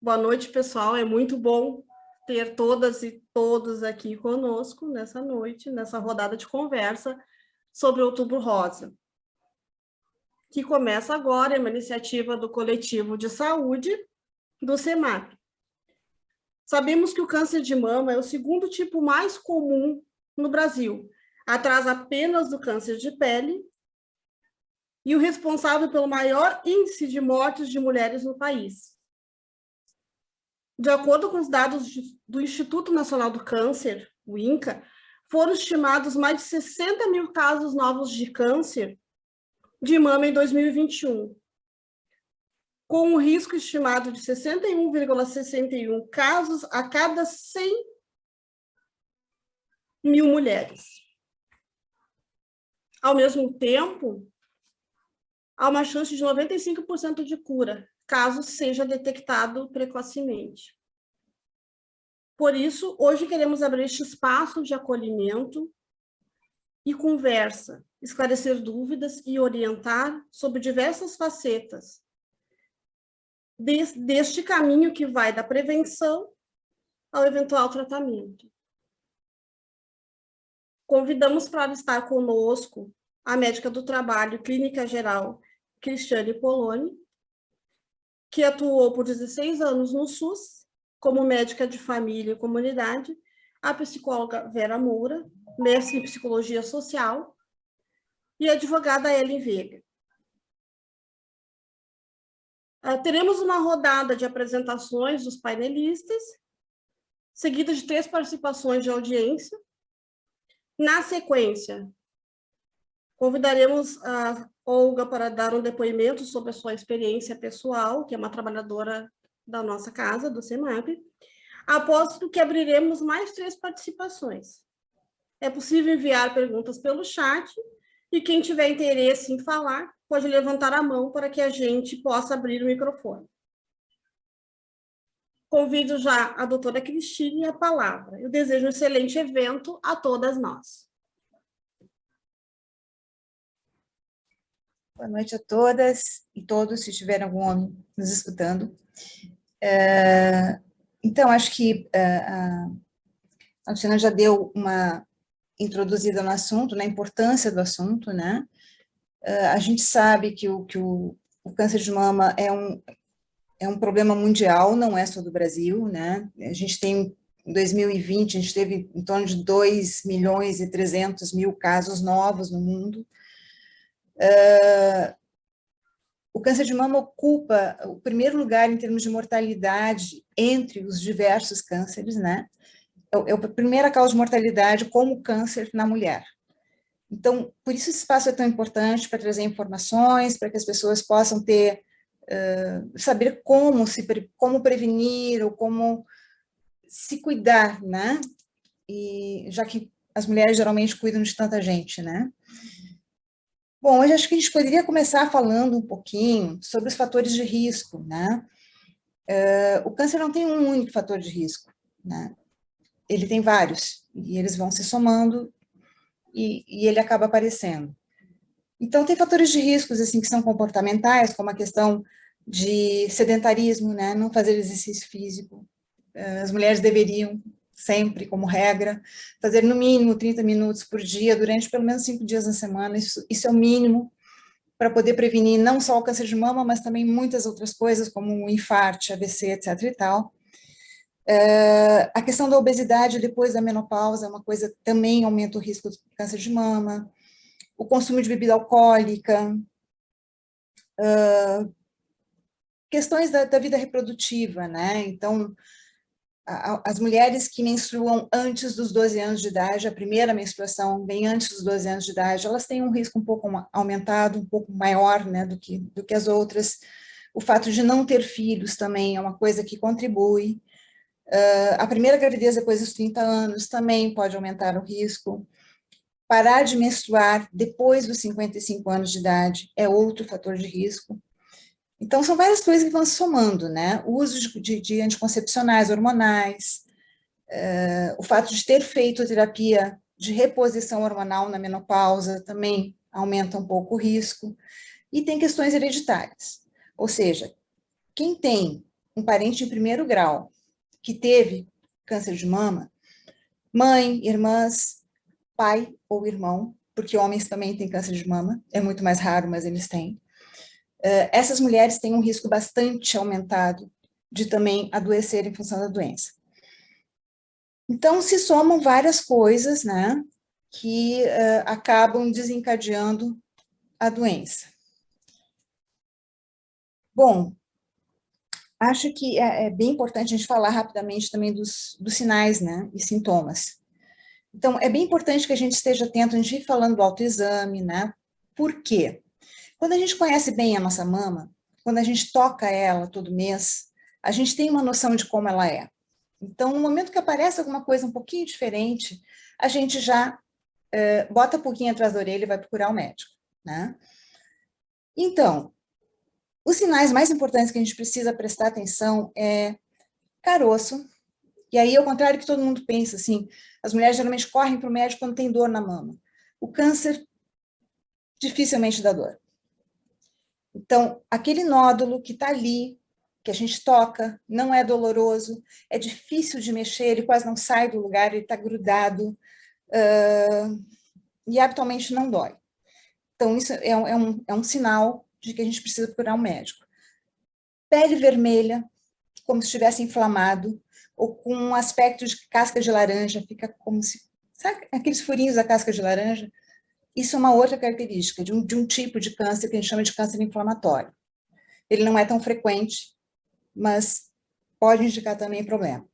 Boa noite, pessoal. É muito bom ter todas e todos aqui conosco nessa noite, nessa rodada de conversa sobre o Outubro Rosa, que começa agora, é uma iniciativa do Coletivo de Saúde do SEMAP. Sabemos que o câncer de mama é o segundo tipo mais comum no Brasil, atrás apenas do câncer de pele, e o responsável pelo maior índice de mortes de mulheres no país. De acordo com os dados do Instituto Nacional do Câncer, o INCA, foram estimados mais de 60 mil casos novos de câncer de mama em 2021, com um risco estimado de 61,61 casos a cada 100 mil mulheres. Ao mesmo tempo, há uma chance de 95% de cura, caso seja detectado precocemente. Por isso, hoje queremos abrir este espaço de acolhimento e conversa, esclarecer dúvidas e orientar sobre diversas facetas deste caminho que vai da prevenção ao eventual tratamento. Convidamos para estar conosco a médica do trabalho, clínica geral, Cristiane Poloni, que atuou por 16 anos no SUS, como médica de família e comunidade, a psicóloga Vera Moura, mestre em psicologia social, e a advogada Ellen Veiga. Teremos uma rodada de apresentações dos painelistas, seguida de 3 participações de audiência. Na sequência, convidaremos a Olga para dar um depoimento sobre a sua experiência pessoal, que é uma trabalhadora da nossa casa, do SEMAP, após que abriremos mais 3 participações. É possível enviar perguntas pelo chat, e quem tiver interesse em falar, pode levantar a mão para que a gente possa abrir o microfone. Convido já a doutora Cristine a palavra. Eu desejo um excelente evento a todas nós. Boa noite a todas e todos, se tiver algum homem nos escutando. Então, acho que a Luciana já deu uma introduzida no assunto, na importância do assunto, né? A gente sabe que o câncer de mama é um problema mundial, não é só do Brasil, né? A gente tem, em 2020, a gente teve em torno de 2.300.000 casos novos no mundo. O câncer de mama ocupa o primeiro lugar em termos de mortalidade entre os diversos cânceres, né? É a primeira causa de mortalidade como câncer na mulher. Então, por isso esse espaço é tão importante para trazer informações, para que as pessoas possam ter, saber como prevenir ou como se cuidar, né? E, já que as mulheres geralmente cuidam de tanta gente, né? Bom, hoje acho que a gente poderia começar falando um pouquinho sobre os fatores de risco, né? O câncer não tem um único fator de risco, né? Ele tem vários, e eles vão se somando, e ele acaba aparecendo. Então, tem fatores de riscos, assim, que são comportamentais, como a questão de sedentarismo, né? Não fazer exercício físico. As mulheres deveriam, sempre, como regra, fazer no mínimo 30 minutos por dia, durante pelo menos 5 dias na semana. Isso é o mínimo para poder prevenir não só o câncer de mama, mas também muitas outras coisas, como o infarto, AVC, etc. e tal. A questão da obesidade depois da menopausa é uma coisa que também aumenta o risco do câncer de mama. O consumo de bebida alcoólica. Questões da vida reprodutiva, né? Então, as mulheres que menstruam antes dos 12 anos de idade, a primeira menstruação bem antes dos 12 anos de idade, elas têm um risco um pouco aumentado, um pouco maior, né, do que as outras. O fato de não ter filhos também é uma coisa que contribui. A primeira gravidez depois dos 30 anos também pode aumentar o risco. Parar de menstruar depois dos 55 anos de idade é outro fator de risco. Então, são várias coisas que vão se somando, né? O uso de anticoncepcionais hormonais, o fato de ter feito terapia de reposição hormonal na menopausa também aumenta um pouco o risco. E tem questões hereditárias, ou seja, quem tem um parente em primeiro grau que teve câncer de mama, mãe, irmãs, pai ou irmão, porque homens também têm câncer de mama, é muito mais raro, mas eles têm. Essas mulheres têm um risco bastante aumentado de também adoecer em função da doença. Então, se somam várias coisas, né, que acabam desencadeando a doença. Bom, acho que é bem importante a gente falar rapidamente também dos sinais, né, e sintomas. Então, é bem importante que a gente esteja atento, a gente vive falando do autoexame, né, por quê? Quando a gente conhece bem a nossa mama, quando a gente toca ela todo mês, a gente tem uma noção de como ela é. Então, no momento que aparece alguma coisa um pouquinho diferente, a gente já bota a pulguinha atrás da orelha e vai procurar o médico, né? Então, os sinais mais importantes que a gente precisa prestar atenção é caroço, e aí, ao contrário do que todo mundo pensa, assim, as mulheres geralmente correm para o médico quando tem dor na mama. O câncer dificilmente dá dor. Então, aquele nódulo que está ali, que a gente toca, não é doloroso, é difícil de mexer, ele quase não sai do lugar, ele está grudado, e habitualmente não dói. Então, isso é um sinal de que a gente precisa procurar um médico. Pele vermelha, como se estivesse inflamado, ou com um aspecto de casca de laranja, fica como se... Sabe aqueles furinhos da casca de laranja? Isso é uma outra característica de um tipo de câncer que a gente chama de câncer inflamatório. Ele não é tão frequente, mas pode indicar também problema.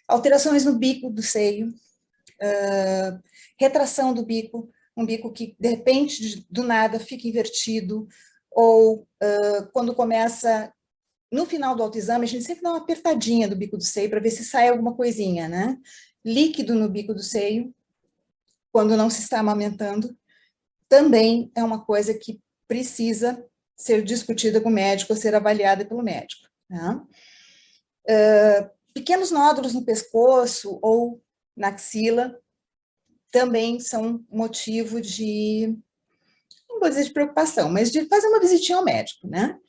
Alterações no bico do seio, retração do bico, um bico que, de repente, do nada, fica invertido, ou quando começa, no final do autoexame, a gente sempre dá uma apertadinha do bico do seio para ver se sai alguma coisinha, né? Líquido no bico do seio, quando não se está amamentando, também é uma coisa que precisa ser discutida com o médico, ou ser avaliada pelo médico, né? Pequenos nódulos no pescoço ou na axila também são motivo de, não vou dizer de preocupação, mas de fazer uma visitinha ao médico, né?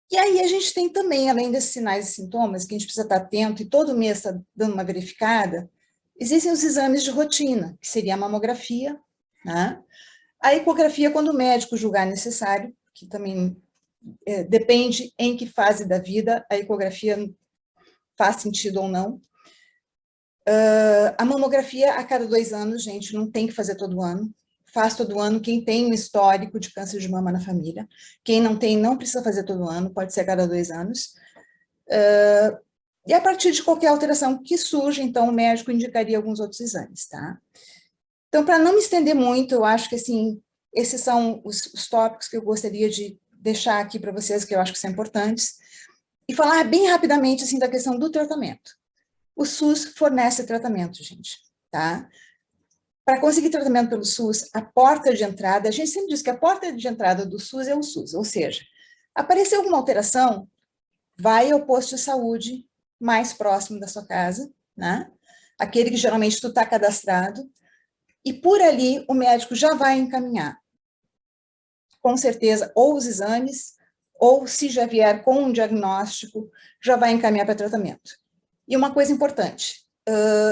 E aí a gente tem também, além desses sinais e sintomas, que a gente precisa estar atento e todo mês está dando uma verificada, existem os exames de rotina, que seria a mamografia, né? A ecografia, quando o médico julgar necessário, que também depende em que fase da vida a ecografia faz sentido ou não. A mamografia a cada 2 anos, gente, não tem que fazer todo ano. Faz todo ano quem tem um histórico de câncer de mama na família. Quem não tem, não precisa fazer todo ano, pode ser a cada 2 anos. E a partir de qualquer alteração que surja, então, o médico indicaria alguns outros exames, tá? Então, para não me estender muito, eu acho que, assim, esses são os tópicos que eu gostaria de deixar aqui para vocês, que eu acho que são importantes. E falar bem rapidamente, assim, da questão do tratamento. O SUS fornece tratamento, gente, tá? Para conseguir tratamento pelo SUS, a porta de entrada, a gente sempre diz que a porta de entrada do SUS é o SUS, ou seja, apareceu alguma alteração, vai ao posto de saúde mais próximo da sua casa, né? Aquele que geralmente tu está cadastrado, e por ali o médico já vai encaminhar, com certeza, ou os exames, ou se já vier com um diagnóstico, já vai encaminhar para tratamento. E uma coisa importante,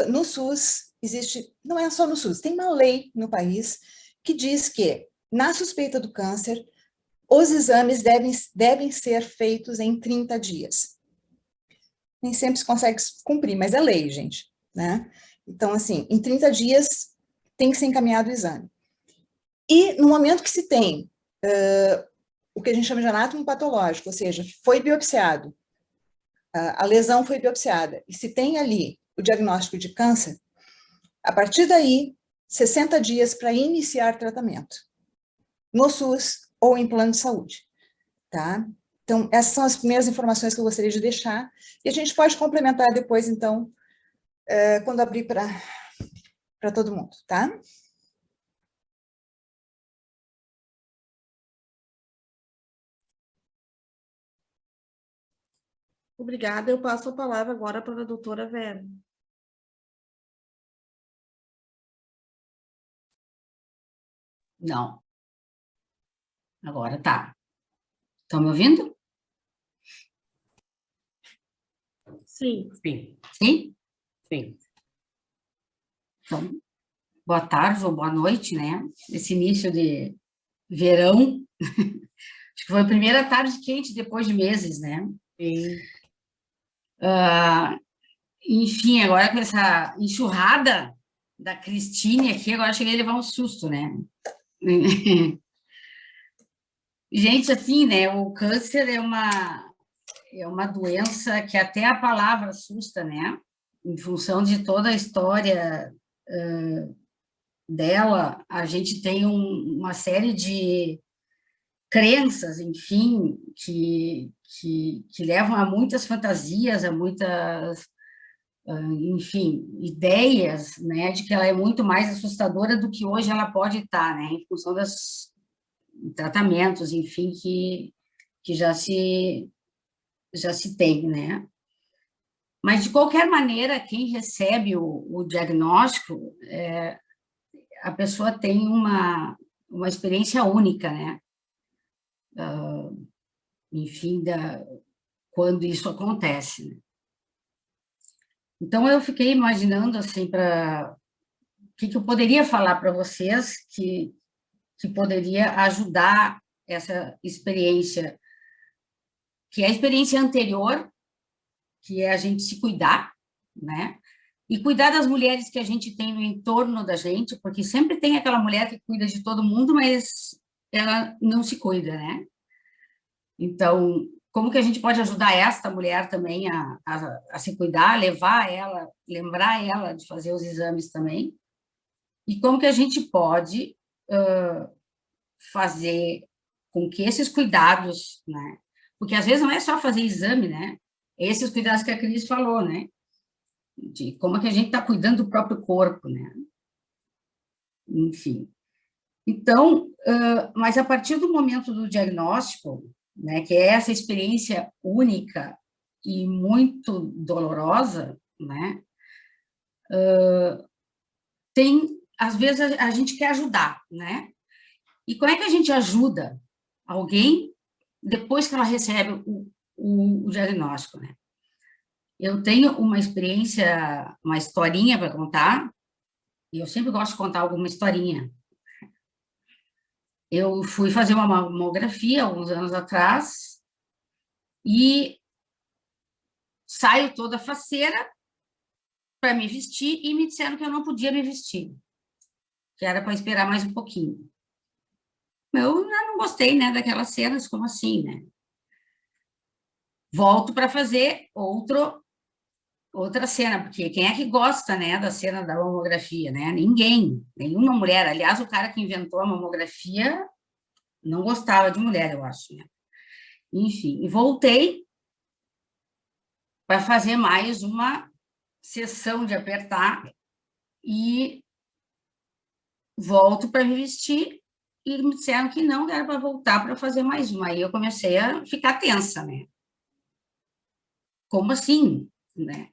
no SUS existe, não é só no SUS, tem uma lei no país que diz que, na suspeita do câncer, os exames devem ser feitos em 30 dias. Nem sempre se consegue cumprir, mas é lei, gente, né? Então, assim, em 30 dias tem que ser encaminhado o exame. E no momento que se tem o que a gente chama de anátomo patológico, ou seja, foi biopsiado, a lesão foi biopsiada, e se tem ali o diagnóstico de câncer, a partir daí, 60 dias para iniciar tratamento, no SUS ou em plano de saúde, tá? Então, essas são as primeiras informações que eu gostaria de deixar, e a gente pode complementar depois, então, quando abrir para todo mundo, tá? Obrigada. Eu passo a palavra agora para a doutora Vera. Não. Agora tá. Estão me ouvindo? Sim. Sim. Sim? Sim. Então, boa tarde ou boa noite, né? Esse início de verão. Acho que foi a primeira tarde quente depois de meses, né? Sim. Enfim, agora com essa enxurrada da Cristine aqui, agora cheguei a levar um susto, né? Gente, assim, né? O câncer é uma doença que até a palavra assusta, né? Em função de toda a história dela, a gente tem uma série de crenças, enfim, que levam a muitas fantasias, a muitas, enfim, ideias, né, de que ela é muito mais assustadora do que hoje ela pode estar, né, em função dos tratamentos, enfim, que já se tem, né. Mas, de qualquer maneira, quem recebe o diagnóstico, a pessoa tem uma experiência única, né, enfim, quando isso acontece, né? Então, eu fiquei imaginando, assim, o que eu poderia falar para vocês que poderia ajudar essa experiência, que é a experiência anterior, que é a gente se cuidar, né? E cuidar das mulheres que a gente tem no entorno da gente, porque sempre tem aquela mulher que cuida de todo mundo, mas ela não se cuida, né? Então, como que a gente pode ajudar esta mulher também a se cuidar, levar ela, lembrar ela de fazer os exames também? E como que a gente pode fazer com que esses cuidados, né? Porque às vezes não é só fazer exame, né? Esses cuidados que a Cris falou, né? De como é que a gente está cuidando do próprio corpo, né? Enfim. Então, mas a partir do momento do diagnóstico, né, que é essa experiência única e muito dolorosa, né, às vezes a gente quer ajudar, né? E como é que a gente ajuda alguém depois que ela recebe o diagnóstico, né? Eu tenho uma experiência, uma historinha para contar, e eu sempre gosto de contar alguma historinha. Eu fui fazer uma mamografia alguns anos atrás e saio toda faceira para me vestir e me disseram que eu não podia me vestir, que era para esperar mais um pouquinho. Eu não gostei, né, daquelas cenas, como assim, né? Volto para fazer outra cena, porque quem é que gosta, né, da cena da mamografia, né? Ninguém, nenhuma mulher. Aliás, o cara que inventou a mamografia não gostava de mulher, eu acho, né? Enfim, e voltei para fazer mais uma sessão de apertar e volto para me vestir e me disseram que não, era para voltar para fazer mais uma. Aí eu comecei a ficar tensa, né? Como assim, né?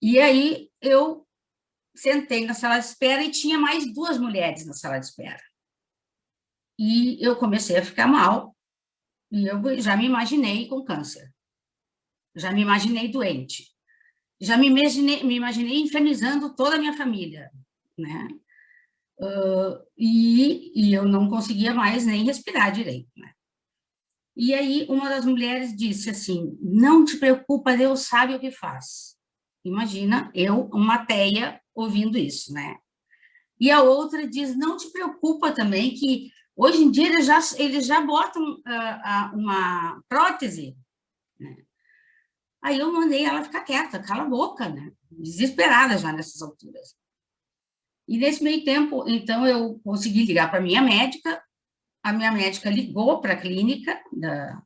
E aí eu sentei na sala de espera e tinha mais duas mulheres na sala de espera. E eu comecei a ficar mal e eu já me imaginei com câncer. Já me imaginei doente. Já me imaginei infernizando toda a minha família, né? E eu não conseguia mais nem respirar direito, né? E aí uma das mulheres disse assim, não te preocupa, Deus sabe o que faz. Imagina, eu, uma ateia, ouvindo isso, né? E a outra diz, não te preocupa também, que hoje em dia eles já botam uma prótese, né? Aí eu mandei ela ficar quieta, cala a boca, né? Desesperada já nessas alturas. E nesse meio tempo, então, eu consegui ligar para a minha médica, a minha médica ligou para a clínica,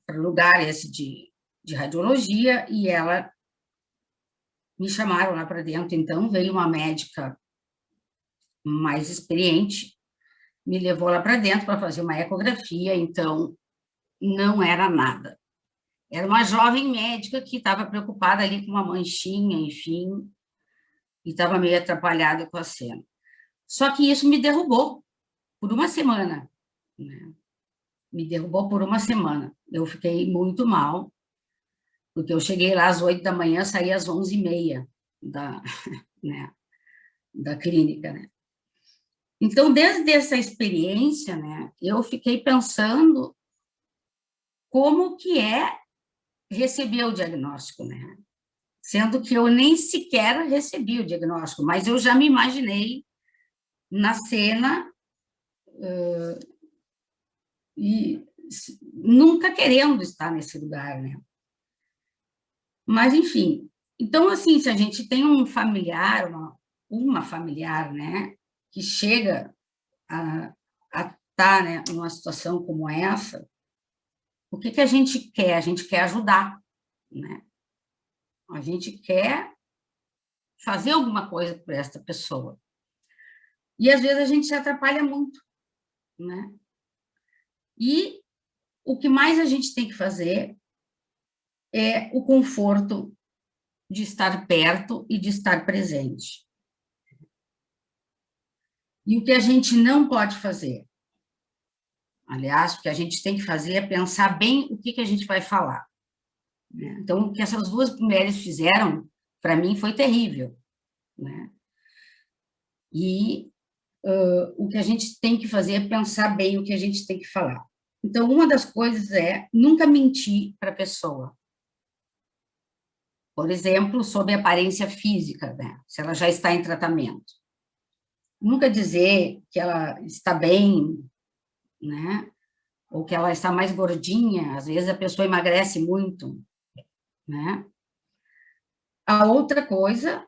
para o lugar esse de radiologia, e ela me chamaram lá para dentro, então veio uma médica mais experiente, me levou lá para dentro para fazer uma ecografia, então não era nada. Era uma jovem médica que estava preocupada ali com uma manchinha, enfim, e estava meio atrapalhada com a cena. Só que isso me derrubou por uma semana, né? me derrubou por uma semana. Eu fiquei muito mal, porque eu cheguei lá às 8 da manhã, saí às 11h30 né, da clínica, né? Então, desde essa experiência, né, eu fiquei pensando como que é receber o diagnóstico, né? Sendo que eu nem sequer recebi o diagnóstico, mas eu já me imaginei na cena e nunca querendo estar nesse lugar, né? Mas, enfim, então, assim, se a gente tem um familiar, uma familiar, né, que chega a estar, né, numa situação como essa, o que que a gente quer? A gente quer ajudar, né? A gente quer fazer alguma coisa por esta pessoa. E, às vezes, a gente se atrapalha muito, né? E o que mais a gente tem que fazer é o conforto de estar perto e de estar presente. E o que a gente não pode fazer? Aliás, o que a gente tem que fazer é pensar bem o que a gente vai falar. Né? Então, o que essas duas mulheres fizeram, para mim, foi terrível. Né? E o que a gente tem que fazer é pensar bem o que a gente tem que falar. Então, uma das coisas é nunca mentir para a pessoa. Por exemplo, sobre a aparência física, né? Se ela já está em tratamento. Nunca dizer que ela está bem, né? Ou que ela está mais gordinha, às vezes a pessoa emagrece muito, né? A outra coisa,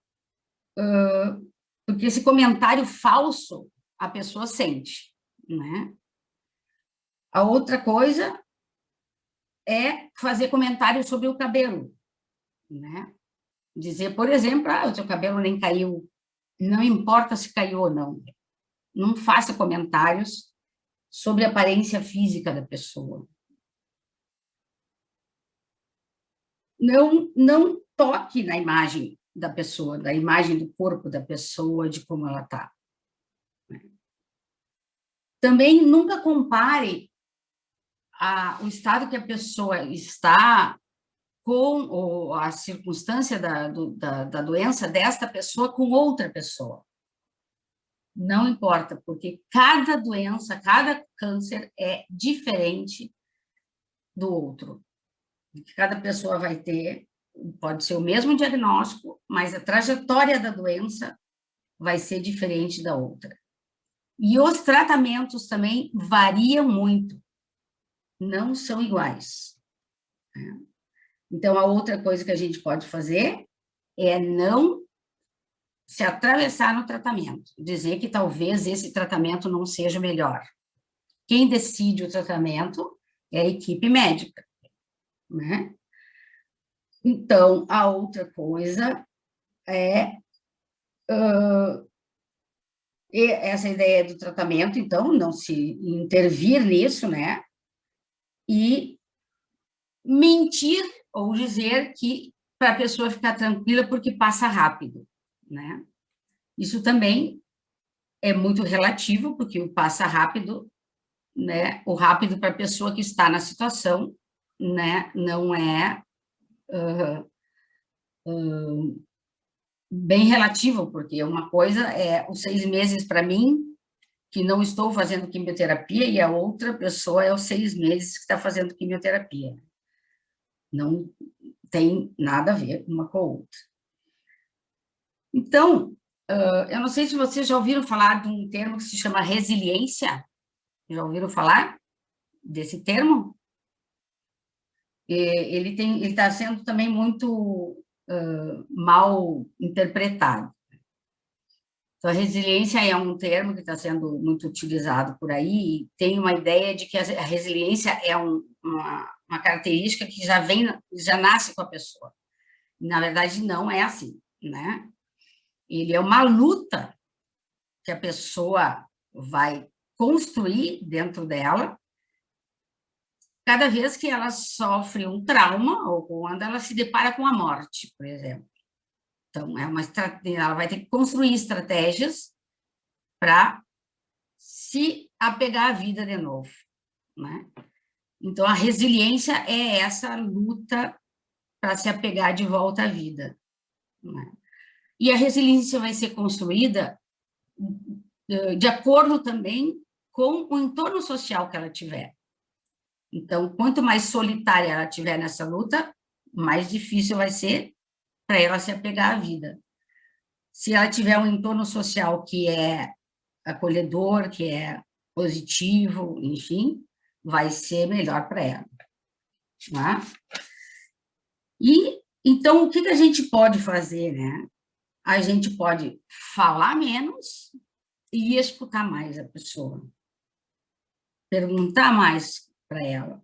porque esse comentário falso a pessoa sente, né? A outra coisa é fazer comentário sobre o cabelo, né? Dizer, por exemplo, o seu cabelo nem caiu, não importa se caiu ou não. Não faça comentários sobre a aparência física da pessoa. Não toque na imagem da pessoa, da imagem do corpo da pessoa, de como ela está. Também nunca compare o estado que a pessoa está com a circunstância da doença desta pessoa com outra pessoa. Não importa, porque cada doença, cada câncer é diferente do outro. Cada pessoa vai ter, pode ser o mesmo diagnóstico, mas a trajetória da doença vai ser diferente da outra. E os tratamentos também variam muito, não são iguais. Então, a outra coisa que a gente pode fazer é não se atravessar no tratamento, dizer que talvez esse tratamento não seja o melhor. Quem decide o tratamento é a equipe médica, né? Então, a outra coisa é essa ideia do tratamento, então, não se intervir nisso, né? E mentir ou dizer que para a pessoa ficar tranquila porque passa rápido, né? Isso também é muito relativo, porque o passa rápido, né? O rápido para a pessoa que está na situação, né? Não é bem relativo, porque uma coisa é os 6 meses para mim, que não estou fazendo quimioterapia, e a outra pessoa é os 6 meses que está fazendo quimioterapia. Não tem nada a ver uma com a outra. Então, eu não sei se vocês já ouviram falar de um termo que se chama resiliência. Já ouviram falar desse termo? Ele está sendo também muito mal interpretado. Então, a resiliência é um termo que está sendo muito utilizado por aí, e tem uma ideia de que a resiliência é uma característica que já nasce com a pessoa. Na verdade, não é assim, né? Ele é uma luta que a pessoa vai construir dentro dela cada vez que ela sofre um trauma ou quando ela se depara com a morte, por exemplo. Então, ela vai ter que construir estratégias para se apegar à vida de novo, né? Então, a resiliência é essa luta para se apegar de volta à vida, né? E a resiliência vai ser construída de acordo também com o entorno social que ela tiver. Então, quanto mais solitária ela tiver nessa luta, mais difícil vai ser para ela se apegar à vida. Se ela tiver um entorno social que é acolhedor, que é positivo, enfim, vai ser melhor para ela, né? E, então, o que a gente pode fazer, né? A gente pode falar menos e escutar mais a pessoa. Perguntar mais para ela.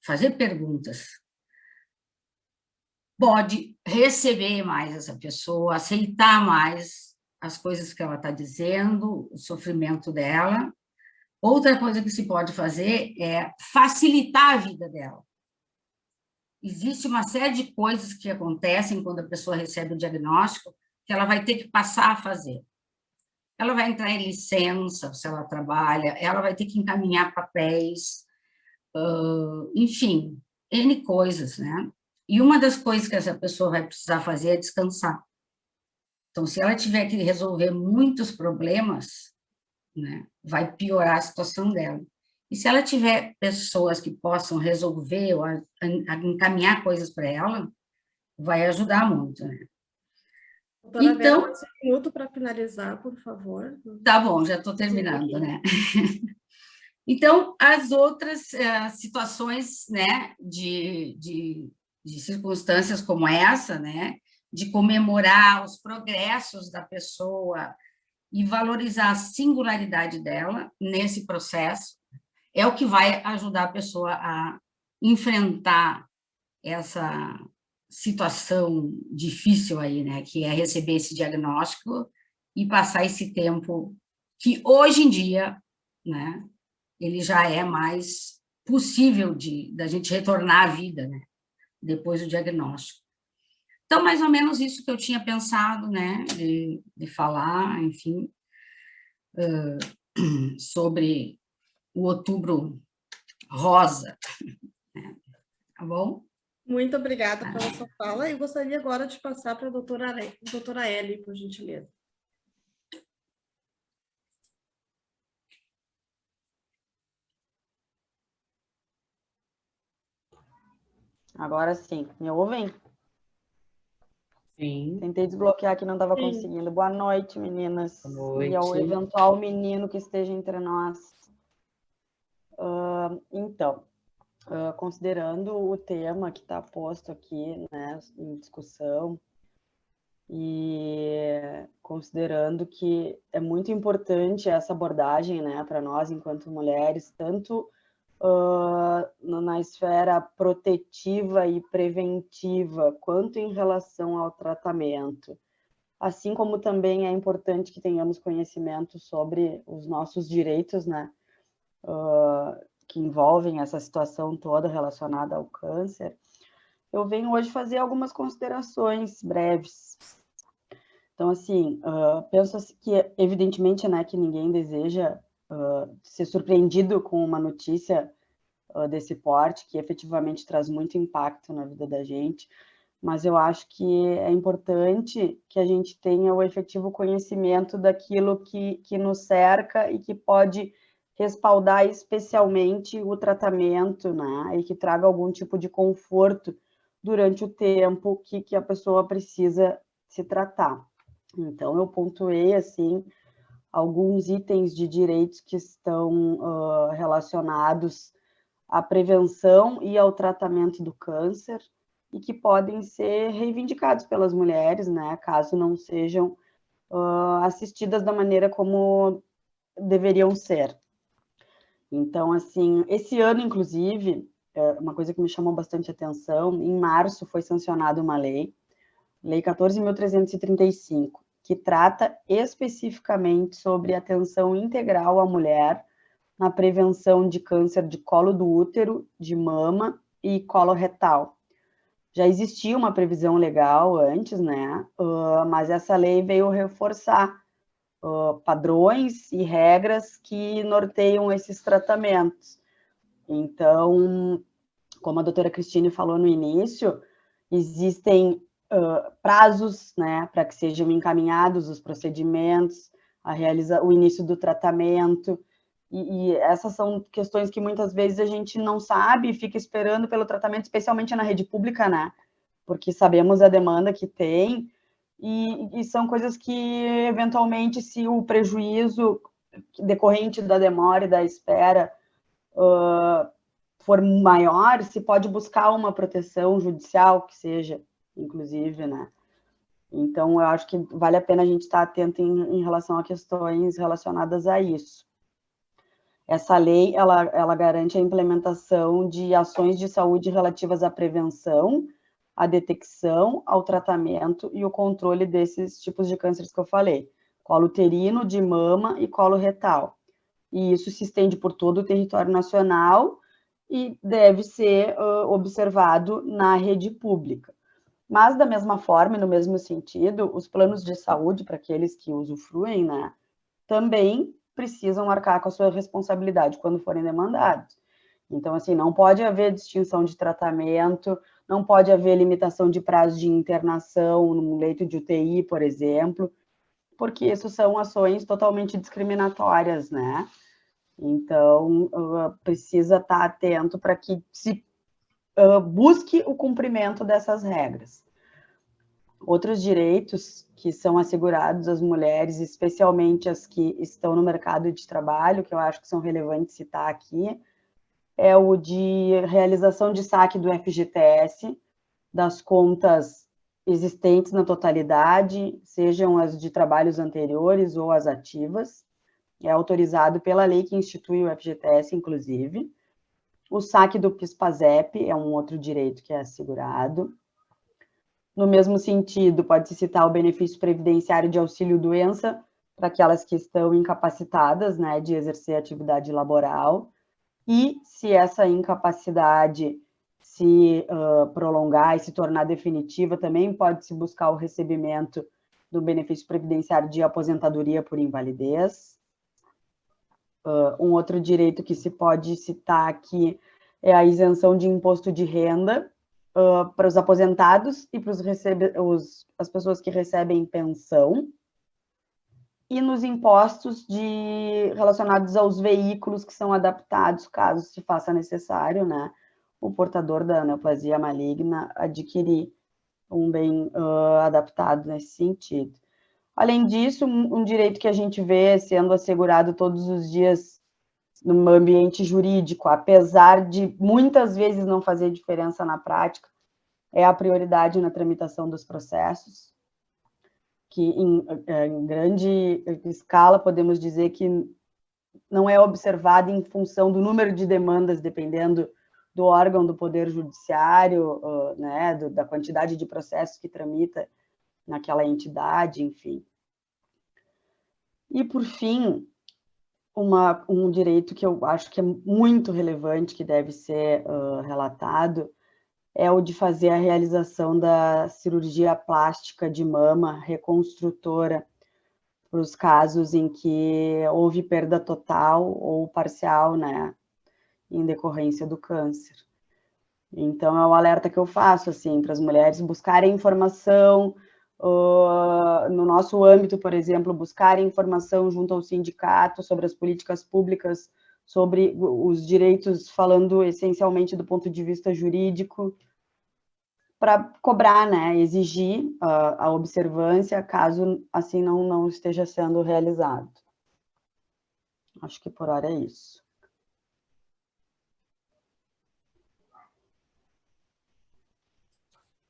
Fazer perguntas. Pode receber mais essa pessoa, aceitar mais as coisas que ela está dizendo, o sofrimento dela. Outra coisa que se pode fazer é facilitar a vida dela. Existe uma série de coisas que acontecem quando a pessoa recebe o diagnóstico que ela vai ter que passar a fazer. Ela vai entrar em licença, se ela trabalha, ela vai ter que encaminhar papéis, enfim, N coisas, né? E uma das coisas que essa pessoa vai precisar fazer é descansar. Então, se ela tiver que resolver muitos problemas, né, vai piorar a situação dela. E se ela tiver pessoas que possam resolver ou a encaminhar coisas para ela, vai ajudar muito, né? Doutora Vera, Então, mais um minuto para finalizar, por favor. tá bom, já estou terminando, né? Então, as outras situações, né, de circunstâncias como essa, né, de comemorar os progressos da pessoa e valorizar a singularidade dela nesse processo, é o que vai ajudar a pessoa a enfrentar essa situação difícil aí, né, que é receber esse diagnóstico e passar esse tempo que hoje em dia, né, ele já é mais possível da gente retornar à vida, né, depois do diagnóstico. Então, mais ou menos isso que eu tinha pensado, né, de falar, enfim, sobre o Outubro Rosa, né? Tá bom? Muito obrigada pela sua fala. E gostaria agora de passar para a doutora Ellie, por gentileza. Agora sim, me ouvem? Sim. Tentei desbloquear que não estava Sim. conseguindo. Boa noite, meninas. Boa noite. E ao eventual menino que esteja entre nós. Então, considerando o tema que está posto aqui, né, em discussão, e considerando que é muito importante essa abordagem, né, para nós enquanto mulheres, tanto na esfera protetiva e preventiva, quanto em relação ao tratamento. Assim como também é importante que tenhamos conhecimento sobre os nossos direitos, né, que envolvem essa situação toda relacionada ao câncer. Eu venho hoje fazer algumas considerações breves. Então, assim, penso que, evidentemente, né, que ninguém deseja ser surpreendido com uma notícia desse porte, que efetivamente traz muito impacto na vida da gente, mas eu acho que é importante que a gente tenha o efetivo conhecimento daquilo que nos cerca e que pode respaldar especialmente o tratamento, né, e que traga algum tipo de conforto durante o tempo que a pessoa precisa se tratar. Então, eu pontuei, assim, alguns itens de direitos que estão relacionados à prevenção e ao tratamento do câncer e que podem ser reivindicados pelas mulheres, né, caso não sejam assistidas da maneira como deveriam ser. Então, assim, esse ano, inclusive, uma coisa que me chamou bastante atenção, em março foi sancionada uma lei 14.335, que trata especificamente sobre atenção integral à mulher na prevenção de câncer de colo do útero, de mama e colo retal. Já existia uma previsão legal antes, né? Mas essa lei veio reforçar padrões e regras que norteiam esses tratamentos. Então, como a doutora Cristine falou no início, existem prazos, né, para que sejam encaminhados os procedimentos, o início do tratamento, e essas são questões que muitas vezes a gente não sabe e fica esperando pelo tratamento, especialmente na rede pública, né, porque sabemos a demanda que tem, e são coisas que, eventualmente, se o prejuízo decorrente da demora e da espera for maior, se pode buscar uma proteção judicial, que seja, inclusive, né? Então, eu acho que vale a pena a gente estar atento em relação a questões relacionadas a isso. Essa lei, ela garante a implementação de ações de saúde relativas à prevenção, à detecção, ao tratamento e o controle desses tipos de cânceres que eu falei, colo uterino, de mama e colo retal. E isso se estende por todo o território nacional e deve ser observado na rede pública. Mas, da mesma forma e no mesmo sentido, os planos de saúde, para aqueles que usufruem, né, também precisam arcar com a sua responsabilidade quando forem demandados. Então, assim, não pode haver distinção de tratamento, não pode haver limitação de prazo de internação num leito de UTI, por exemplo, porque isso são ações totalmente discriminatórias, né? Então, precisa estar atento para que se busque o cumprimento dessas regras. Outros direitos que são assegurados às mulheres, especialmente as que estão no mercado de trabalho, que eu acho que são relevantes citar aqui, é o de realização de saque do FGTS, das contas existentes na totalidade, sejam as de trabalhos anteriores ou as ativas, é autorizado pela lei que institui o FGTS, inclusive. O saque do PIS/PASEP é um outro direito que é assegurado. No mesmo sentido, pode-se citar o benefício previdenciário de auxílio-doença para aquelas que estão incapacitadas, né, de exercer atividade laboral. E se essa incapacidade se prolongar e se tornar definitiva, também pode-se buscar o recebimento do benefício previdenciário de aposentadoria por invalidez. Um outro direito que se pode citar aqui é a isenção de imposto de renda para os aposentados e para as pessoas que recebem pensão, e nos impostos relacionados aos veículos que são adaptados, caso se faça necessário, né, o portador da neoplasia maligna adquirir um bem adaptado nesse sentido. Além disso, um direito que a gente vê sendo assegurado todos os dias no ambiente jurídico, apesar de muitas vezes não fazer diferença na prática, é a prioridade na tramitação dos processos, que em grande escala podemos dizer que não é observada em função do número de demandas, dependendo do órgão do Poder Judiciário, né, da quantidade de processos que tramita naquela entidade, enfim. E, por fim, um direito que eu acho que é muito relevante, que deve ser relatado, é o de fazer a realização da cirurgia plástica de mama reconstrutora para os casos em que houve perda total ou parcial, né, em decorrência do câncer. Então, é o alerta que eu faço, assim, para as mulheres buscarem informação, no nosso âmbito, por exemplo, buscarem informação junto ao sindicato sobre as políticas públicas, sobre os direitos, falando essencialmente do ponto de vista jurídico, para cobrar, né, exigir a observância, caso assim não esteja sendo realizado. Acho que por hora é isso.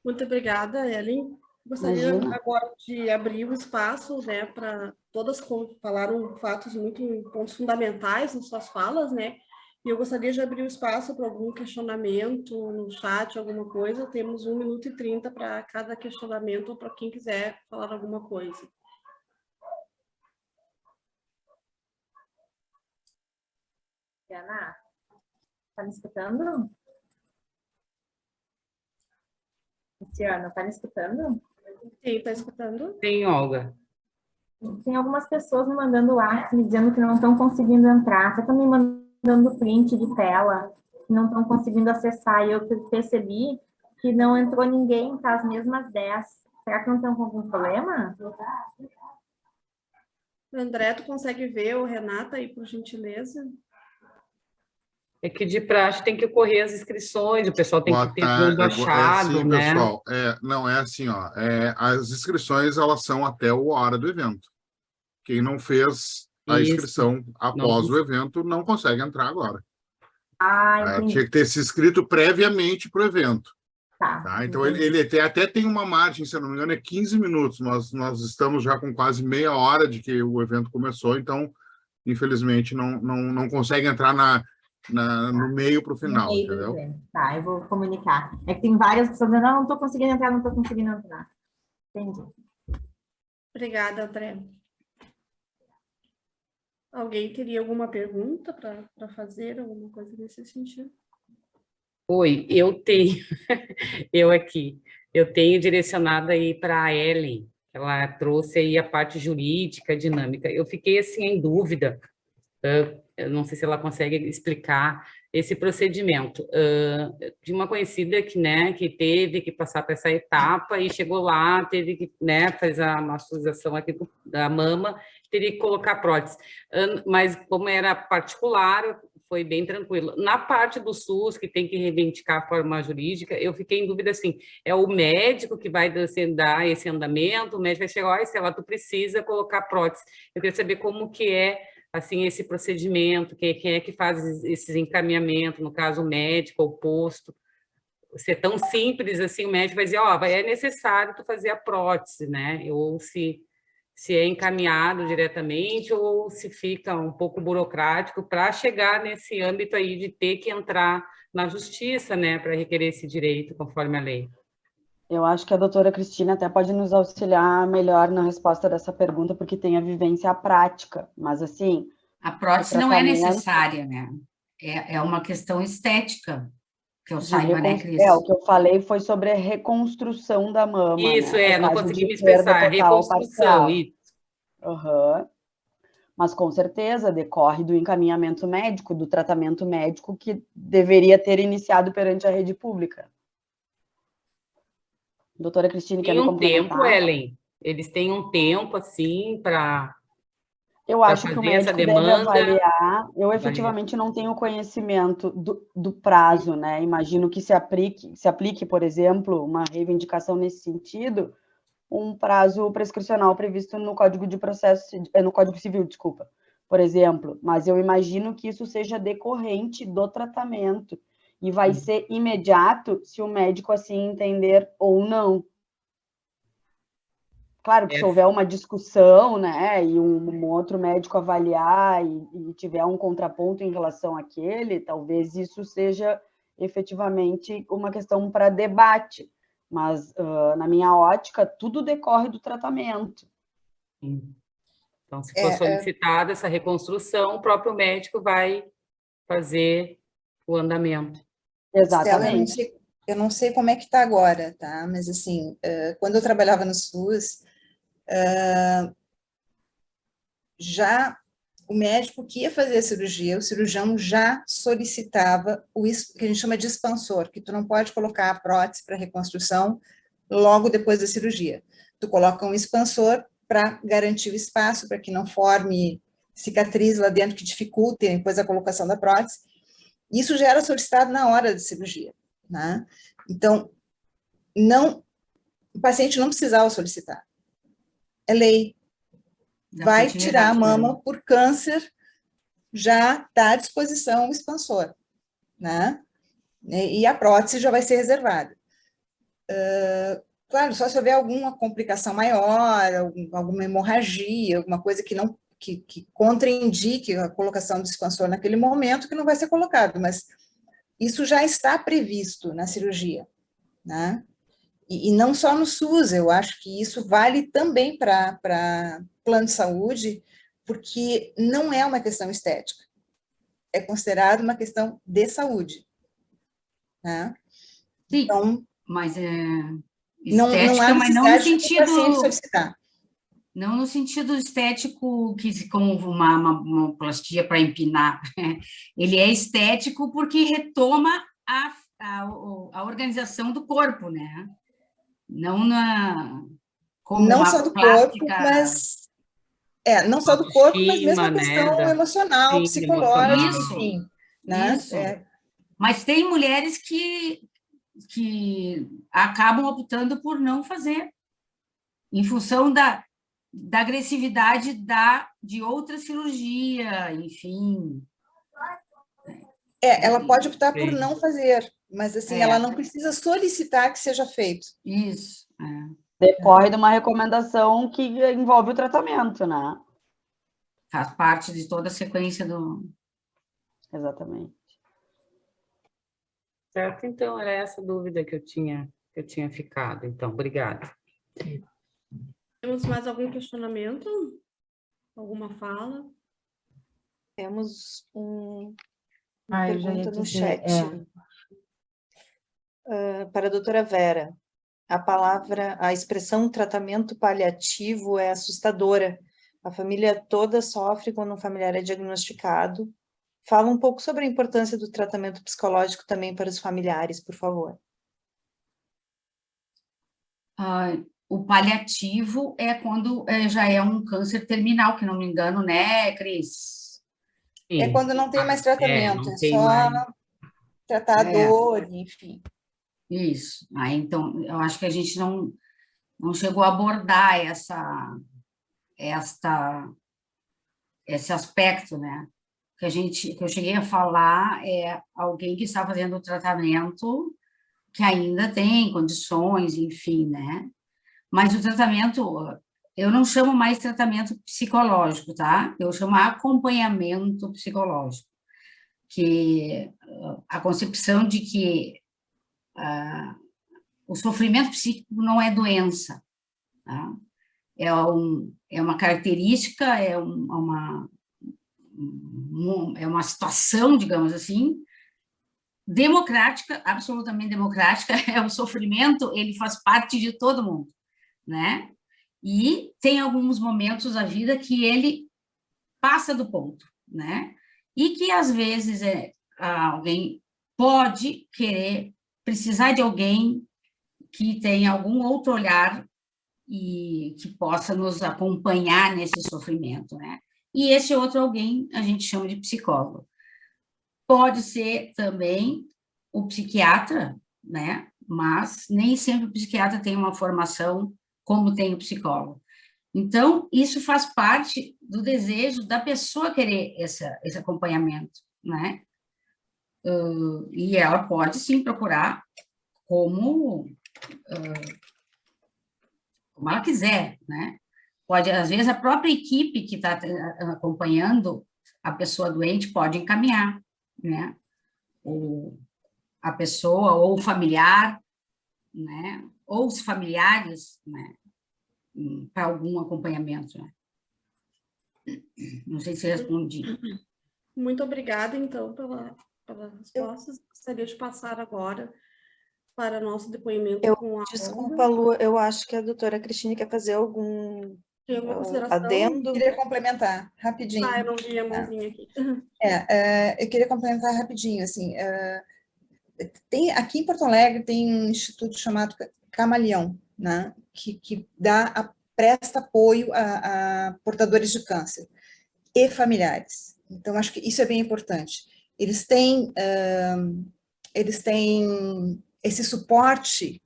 Muito obrigada, Ellen. Gostaria agora de abrir o espaço, né, para todas falaram fatos pontos fundamentais nas suas falas, né? E eu gostaria de abrir o espaço para algum questionamento no chat, alguma coisa. Temos 1 minuto e 30 para cada questionamento, ou para quem quiser falar alguma coisa. Ana, está me escutando? Luciana, está me escutando? Sim, está escutando? Sim, Olga. Tem algumas pessoas me mandando WhatsApp, me dizendo que não estão conseguindo entrar. Você está me mandando print de tela. que não estão conseguindo acessar, e eu percebi que não entrou ninguém para as mesmas 10. Será que não estão com algum problema? André, tu consegue ver o Renata aí, por gentileza? É que de praxe tem que ocorrer as inscrições, o pessoal tem Boa que ter tarde. tudo baixado, Sim, né? pessoal. Não é assim, ó. As inscrições, elas são até a hora do evento. Quem não fez a Isso. inscrição após o evento não consegue entrar agora. Entendi. Tinha que ter se inscrito previamente para o evento. Tá, Então, ele até tem uma margem, se eu não me engano, é 15 minutos. Nós estamos já com quase meia hora de que o evento começou, então, infelizmente, não consegue entrar no meio para o final, entendeu? Tá, eu vou comunicar. É que tem várias pessoas dizendo, não estou conseguindo entrar, não estou conseguindo entrar. Entendi. Obrigada, André. Alguém teria alguma pergunta para fazer, alguma coisa nesse sentido? Oi, eu tenho, eu tenho direcionado aí para a Ellen, ela trouxe aí a parte jurídica, dinâmica. Eu fiquei assim em dúvida, eu não sei se ela consegue explicar esse procedimento de uma conhecida que teve que passar por essa etapa e chegou lá, teve que, fazer a masterização aqui da mama, teria que colocar prótese. Mas como era particular, foi bem tranquilo. Na parte do SUS, que tem que reivindicar a forma jurídica, eu fiquei em dúvida, assim, é o médico que vai dar esse andamento, o médico vai chegar, olha, sei lá, tu precisa colocar prótese. Eu queria saber como que é, assim, esse procedimento, quem é que faz esses encaminhamentos, no caso, o médico ou o posto. Se é tão simples, assim, o médico vai dizer, é necessário tu fazer a prótese, né? Ou se é encaminhado diretamente ou se fica um pouco burocrático para chegar nesse âmbito aí de ter que entrar na justiça, né, para requerer esse direito conforme a lei. Eu acho que a doutora Cristina até pode nos auxiliar melhor na resposta dessa pergunta, porque tem a vivência prática, mas assim... A prótese não é necessária, né? É uma questão estética, que eu saiba, né, Cris? O que eu falei foi sobre a reconstrução da mama. Isso, né? não consegui me expressar, reconstrução, isso. Mas, com certeza, decorre do encaminhamento médico, do tratamento médico que deveria ter iniciado perante a rede pública. Doutora Cristina, quer me complementar? Tem um tempo, Ellen? Eles têm um tempo, assim, para... Eu acho que o médico deve avaliar. Eu efetivamente não tenho conhecimento do prazo, né? Imagino que se aplique, por exemplo, uma reivindicação nesse sentido, um prazo prescricional previsto no Código de Processo, no Código Civil, desculpa, por exemplo. Mas eu imagino que isso seja decorrente do tratamento e vai ser imediato se o médico assim entender ou não. Claro que se houver uma discussão, né, e um outro médico avaliar e tiver um contraponto em relação àquele, talvez isso seja efetivamente uma questão para debate. Mas, na minha ótica, tudo decorre do tratamento. Então, se for solicitada essa reconstrução, o próprio médico vai fazer o andamento. Exatamente. Stella, eu não sei como é que está agora, tá? Mas, assim, quando eu trabalhava no SUS, já o médico que ia fazer a cirurgia, o cirurgião já solicitava o que a gente chama de expansor, que tu não pode colocar a prótese para reconstrução logo depois da cirurgia. Tu coloca um expansor para garantir o espaço, para que não forme cicatriz lá dentro que dificulte depois a colocação da prótese. Isso já era solicitado na hora da cirurgia, né? Então, o paciente não precisava solicitar. É lei. Vai tirar a mama por câncer, já está à disposição o expansor, né? E a prótese já vai ser reservada. Claro, só se houver alguma complicação maior, alguma hemorragia, alguma coisa que contraindique a colocação do expansor naquele momento, que não vai ser colocado, mas isso já está previsto na cirurgia, né? E não só no SUS, eu acho que isso vale também para plano de saúde, porque não é uma questão estética, é considerado uma questão de saúde, né? Sim, então, mas não há mas não no sentido... solicitar. Não no sentido estético, como uma plastia para empinar. Ele é estético porque retoma a organização do corpo, né? Não como Não uma só do corpo, plástica... mas... não só do corpo, mas mesmo a Autoestima, né? questão emocional, Sim, psicológica, emocional. enfim, né? Isso. Mas tem mulheres que acabam optando por não fazer, em função da agressividade de outra cirurgia, enfim. Ela pode optar por Sim. não fazer, mas assim, ela não precisa solicitar que seja feito. Isso. Decorre de uma recomendação que envolve o tratamento, né? Faz parte de toda a sequência do... Exatamente. Certo, então, era essa dúvida que eu tinha ficado. Então, obrigada. Temos mais algum questionamento? Alguma fala? Temos uma eu já ia pergunta no dizer, chat. Para a doutora Vera. A expressão tratamento paliativo é assustadora. A família toda sofre quando um familiar é diagnosticado. Fala um pouco sobre a importância do tratamento psicológico também para os familiares, por favor. O paliativo é quando já é um câncer terminal, que não me engano, né, Cris? É quando não tem mais tratamento, não é tem só mais. tratar a dor, enfim. Isso. Então, eu acho que a gente não chegou a abordar esse aspecto, né? Que eu cheguei a falar é alguém que está fazendo o tratamento, que ainda tem condições, enfim, né? Mas o tratamento, eu não chamo mais tratamento psicológico, tá? Eu chamo acompanhamento psicológico, que a concepção de que o sofrimento psíquico não é doença, tá? É uma característica, é uma situação, digamos assim, democrática, absolutamente democrática. O sofrimento, ele faz parte de todo mundo, né? E tem alguns momentos da vida que ele passa do ponto, né? E que, às vezes, alguém pode precisar de alguém que tenha algum outro olhar e que possa nos acompanhar nesse sofrimento, né? E esse outro alguém a gente chama de psicólogo. Pode ser também o psiquiatra, né? Mas nem sempre o psiquiatra tem uma formação como tem o psicólogo. Então, isso faz parte do desejo da pessoa querer esse acompanhamento, né? E ela pode, sim, procurar como ela quiser, né? Pode, às vezes, a própria equipe que está acompanhando a pessoa doente pode encaminhar, né? A pessoa ou o familiar, né? Ou os familiares, né? Para algum acompanhamento, né? Não sei se respondi. Muito obrigada, então, pelas respostas. Gostaria de passar agora para nosso depoimento com a Desculpa, Lu, eu acho que a doutora Cristina quer fazer Tem alguma consideração? adendo. Eu queria complementar rapidinho. Eu não vi a mãozinha aqui. Eu queria complementar rapidinho, assim, aqui em Porto Alegre tem um instituto chamado Camaleão, né, que presta apoio a portadores de câncer e familiares. Então, acho que isso é bem importante. Eles têm esse suporte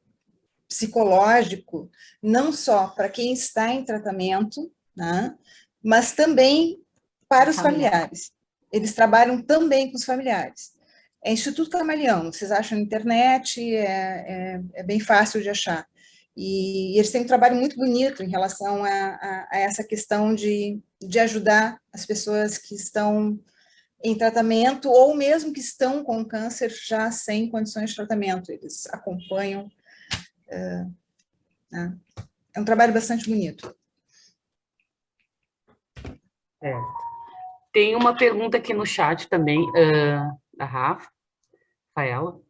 psicológico, não só para quem está em tratamento, né, mas também para os familiares. Eles trabalham também com os familiares. É Instituto Camaleão, vocês acham na internet, é bem fácil de achar. E eles têm um trabalho muito bonito em relação a essa questão de ajudar as pessoas que estão em tratamento ou mesmo que estão com câncer já sem condições de tratamento. Eles acompanham. É um trabalho bastante bonito. Tem uma pergunta aqui no chat também, da Rafaela.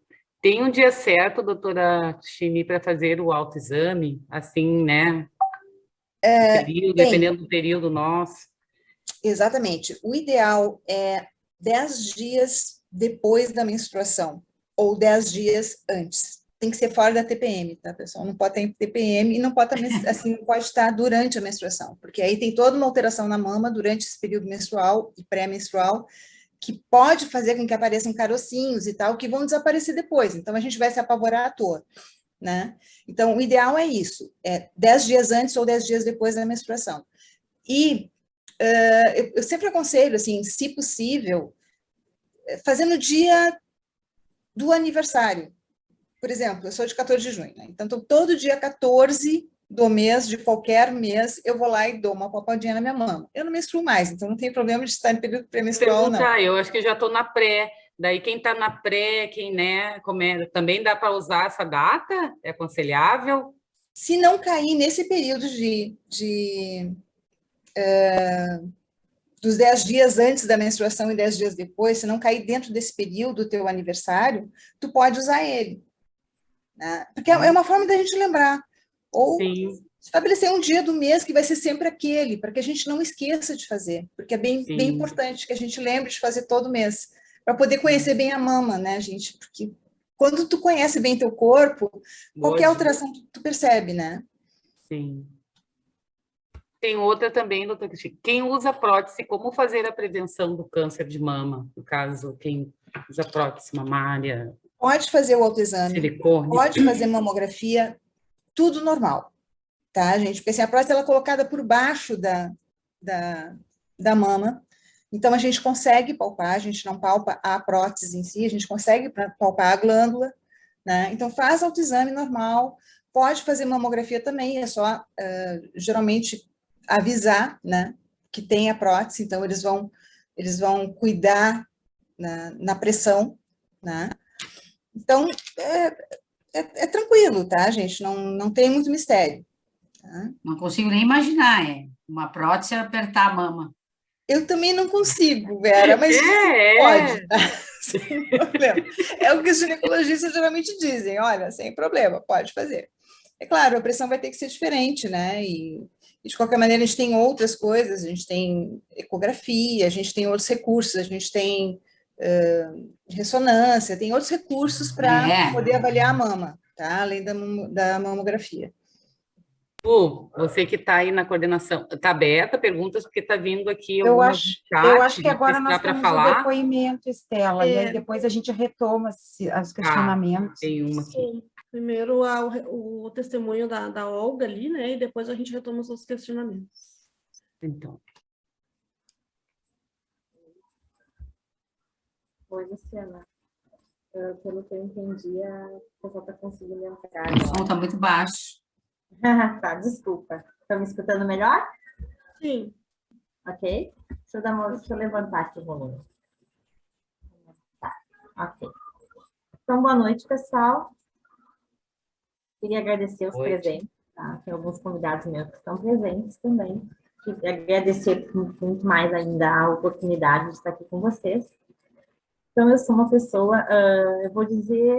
Tem um dia certo, doutora Chini, para fazer o autoexame? Assim, né? Período, tem. dependendo do período nosso. Exatamente. O ideal é 10 dias depois da menstruação, ou 10 dias antes. Tem que ser fora da TPM, tá, pessoal? Não pode ter TPM e não pode estar, assim, não pode estar durante a menstruação, porque aí tem toda uma alteração na mama durante esse período menstrual e pré-menstrual, que pode fazer com que apareçam carocinhos e tal, que vão desaparecer depois. Então, a gente vai se apavorar à toa, né? Então, o ideal é isso, é 10 dias antes ou 10 dias depois da menstruação. E eu sempre aconselho, assim, se possível, fazer no dia do aniversário. Por exemplo, eu sou de 14 de junho, né? Então, todo dia 14 do mês, de qualquer mês, eu vou lá e dou uma papadinha na minha mama. Eu não menstruo mais, então não tem problema de estar em período pré-menstrual, não. Eu acho que já estou na pré. Daí, quem está na pré, também dá para usar essa data? É aconselhável? Se não cair nesse período dos 10 dias antes da menstruação e 10 dias depois, se não cair dentro desse período do teu aniversário, tu pode usar ele, né? Porque é uma forma da gente lembrar. Ou Sim. estabelecer um dia do mês que vai ser sempre aquele, para que a gente não esqueça de fazer, porque é bem importante que a gente lembre de fazer todo mês, para poder conhecer bem a mama, né, gente? Porque quando tu conhece bem teu corpo, qualquer alteração tu percebe, né? Sim. Tem outra também, doutora Cristina. Quem usa prótese, como fazer a prevenção do câncer de mama? No caso, quem usa prótese mamária, Pode fazer o autoexame, silicone. pode fazer mamografia, tudo normal, tá, gente? Porque assim, a prótese ela é colocada por baixo da mama, então a gente consegue palpar, a gente não palpa a prótese em si, a gente consegue palpar a glândula, né? Então faz autoexame normal, pode fazer mamografia também, é só geralmente avisar, né, que tem a prótese, então eles vão cuidar na pressão, né? Então é tranquilo, tá, gente? Não tem muito mistério. Tá? Não consigo nem imaginar, uma prótese apertar a mama. Eu também não consigo, Vera, mas pode, tá? Sem problema. É o que os ginecologistas geralmente dizem, olha, sem problema, pode fazer. É claro, a pressão vai ter que ser diferente, né? E de qualquer maneira, a gente tem outras coisas, a gente tem ecografia, a gente tem outros recursos, a gente tem ressonância, tem outros recursos para poder avaliar a mama, tá? Além da mamografia. Você que está aí na coordenação, está aberta perguntas, porque está vindo aqui eu acho que agora nós temos o depoimento, Estela, e aí depois a gente retoma os questionamentos. Tem uma aqui. Sim. Primeiro o testemunho da Olga ali, né? E depois a gente retoma os questionamentos. Então. Oi, Luciana. Pelo que eu entendi, a pessoa está conseguindo entrar. O som está muito baixo. Tá, desculpa. Estão me escutando melhor? Sim. Ok? Deixa eu levantar aqui o volume. Tá, ok. Então, boa noite, pessoal. Queria agradecer os presentes, tá? Tem alguns convidados meus que estão presentes também. Queria agradecer muito mais ainda a oportunidade de estar aqui com vocês. Então, eu sou uma pessoa, eu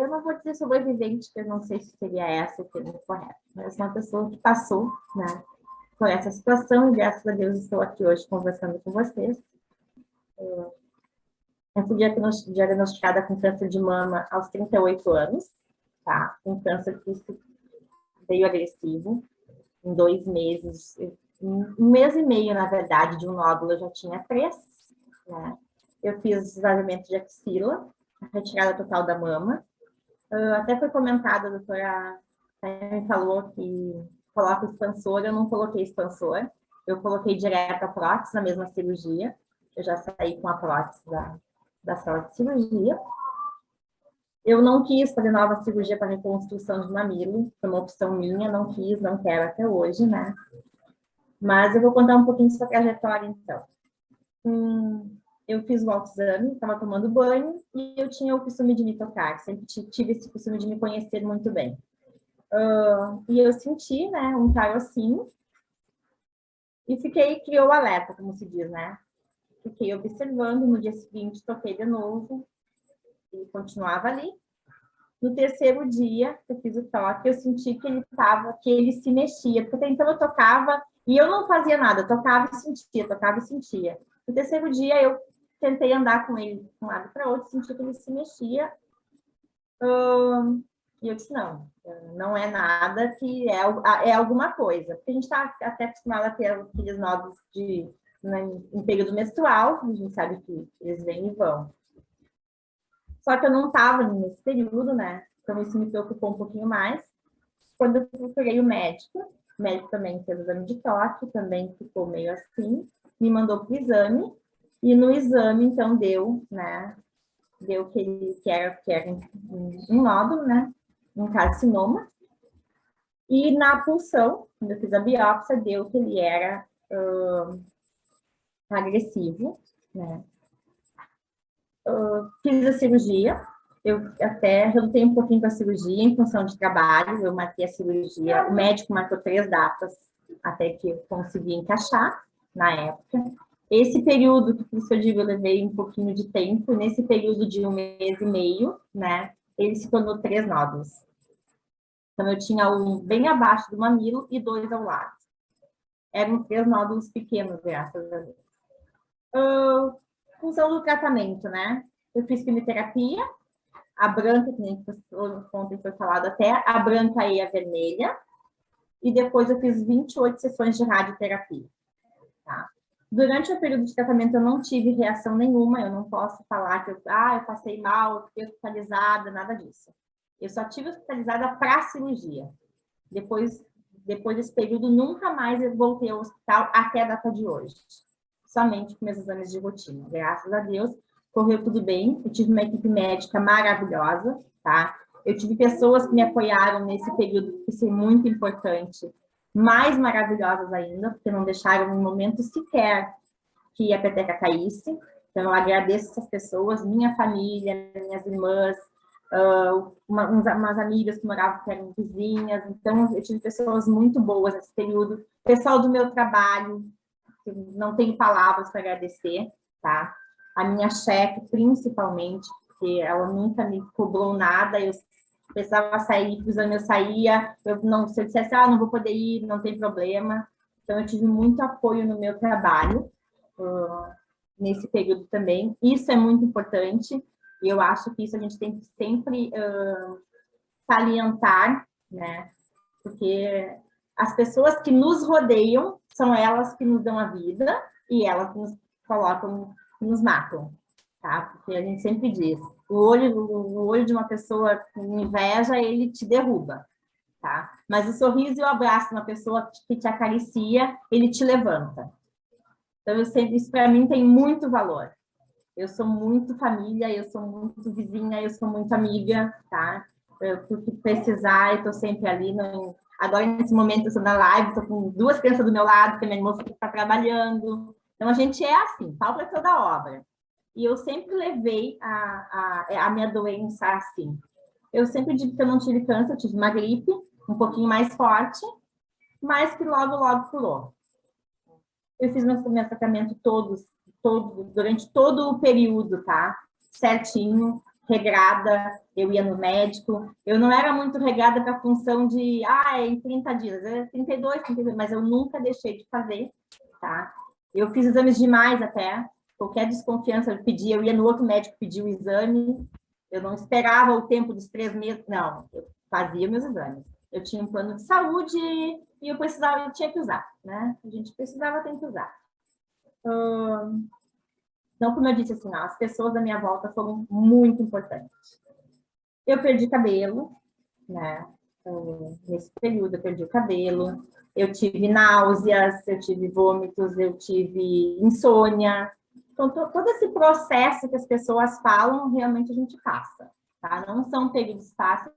não vou dizer sobrevivente, porque eu não sei se seria essa o termo correto, mas eu sou uma pessoa que passou, né, por essa situação e, graças a Deus, estou aqui hoje conversando com vocês. Eu fui diagnosticada com câncer de mama aos 38 anos, tá? Um câncer que veio agressivo, em 2 meses, 1 mês e meio, na verdade, de um nódulo eu já tinha 3, né? Eu fiz esvaziamento de axila, retirada total da mama. Até foi comentado, a doutora me falou que coloca expansor, eu não coloquei expansor, eu coloquei direto a prótese na mesma cirurgia, eu já saí com a prótese da sala de cirurgia. Eu não quis fazer nova cirurgia para reconstrução de mamilo, foi uma opção minha, não quis, não quero até hoje, né? Mas eu vou contar um pouquinho sobre a trajetória, então. Eu fiz o autoexame, estava tomando banho, e eu tinha o costume de me tocar, sempre tive esse costume de me conhecer muito bem. E eu senti, né, um carocinho, e criou o alerta, como se diz, né? Fiquei observando, no dia seguinte toquei de novo, e continuava ali. No 3º dia que eu fiz o toque, eu senti que ele se mexia, porque até então eu tocava E eu não fazia nada, tocava e sentia, tocava e sentia. No terceiro dia, eu tentei andar com ele de um lado para outro, senti que ele se mexia. E eu disse, não, não é nada, que é alguma coisa. Porque a gente está até acostumado a ter aqueles nódulos em período menstrual, a gente sabe que eles vêm e vão. Só que eu não estava nesse período, né? Então isso me preocupou um pouquinho mais. Quando eu procurei o médico também fez o exame de toque, também ficou meio assim, me mandou para o exame, e no exame, então, deu, né? Deu que era um nódulo, né? Um carcinoma. E na punção, quando eu fiz a biópsia, deu que ele era agressivo, né? Fiz a cirurgia, eu até relutei um pouquinho com a cirurgia em função de trabalho, eu marquei a cirurgia, o médico marcou 3 datas até que eu consegui encaixar na época. Esse período que, por isso eu digo, eu levei um pouquinho de tempo, nesse período de 1 mês e meio, né, ele se tornou 3 nódulos. Então, eu tinha um bem abaixo do mamilo e 2 ao lado. Eram 3 nódulos pequenos, graças a Deus. Função do tratamento, né? Eu fiz quimioterapia, a branca, que nem ontem foi falado até, a branca e a vermelha, e depois eu fiz 28 sessões de radioterapia, tá? Durante o período de tratamento eu não tive reação nenhuma, eu não posso falar que eu passei mal, eu fiquei hospitalizada, nada disso. Eu só tive hospitalizada para a cirurgia. Depois desse período, nunca mais eu voltei ao hospital até a data de hoje. Somente com meus exames de rotina. Graças a Deus, correu tudo bem. Eu tive uma equipe médica maravilhosa, tá? Eu tive pessoas que me apoiaram nesse período, que isso é muito importante, mais maravilhosas ainda, porque não deixaram um momento sequer que a peteca caísse. Então, eu agradeço essas pessoas, minha família, minhas irmãs, umas amigas que moravam, que eram vizinhas. Então, eu tive pessoas muito boas nesse período. Pessoal do meu trabalho, não tenho palavras para agradecer, tá? A minha chefe, principalmente, porque ela nunca me cobrou nada, eu precisava sair, pro exame eu saía, se eu dissesse, não vou poder ir, não tem problema. Então, eu tive muito apoio no meu trabalho, nesse período também. Isso é muito importante, e eu acho que isso a gente tem que sempre salientar, né? Porque as pessoas que nos rodeiam são elas que nos dão a vida e elas que nos colocam, que nos matam, tá? Porque a gente sempre diz, o olho de uma pessoa com inveja, ele te derruba, tá? Mas o sorriso e o abraço de uma pessoa que te acaricia, ele te levanta. Então, isso para mim tem muito valor. Eu sou muito família, eu sou muito vizinha, eu sou muito amiga, tá? Por que precisar, eu estou sempre ali. Agora, nesse momento, eu estou na live, estou com 2 crianças do meu lado, porque minha irmã está trabalhando. Então, a gente é assim, pau para toda obra. E eu sempre levei a minha doença assim. Eu sempre digo que eu não tive câncer, eu tive uma gripe, um pouquinho mais forte, mas que logo, logo curou. Eu fiz meu tratamento durante todo o período, tá? Certinho, regrada, eu ia no médico. Eu não era muito regrada para a função de, em 30 dias, é 32, mas eu nunca deixei de fazer, tá? Eu fiz exames demais até, qualquer desconfiança eu ia no outro médico pedir o exame, eu não esperava o tempo dos 3 meses, não, eu fazia meus exames. Eu tinha um plano de saúde e eu tinha que usar, né? A gente precisava, tem que usar. Então, como eu disse, assim, as pessoas da minha volta foram muito importantes. Eu perdi cabelo, né? Nesse período eu perdi o cabelo, eu tive náuseas, eu tive vômitos, eu tive insônia. Então, todo esse processo que as pessoas falam, realmente a gente passa, tá? Não são períodos fáceis,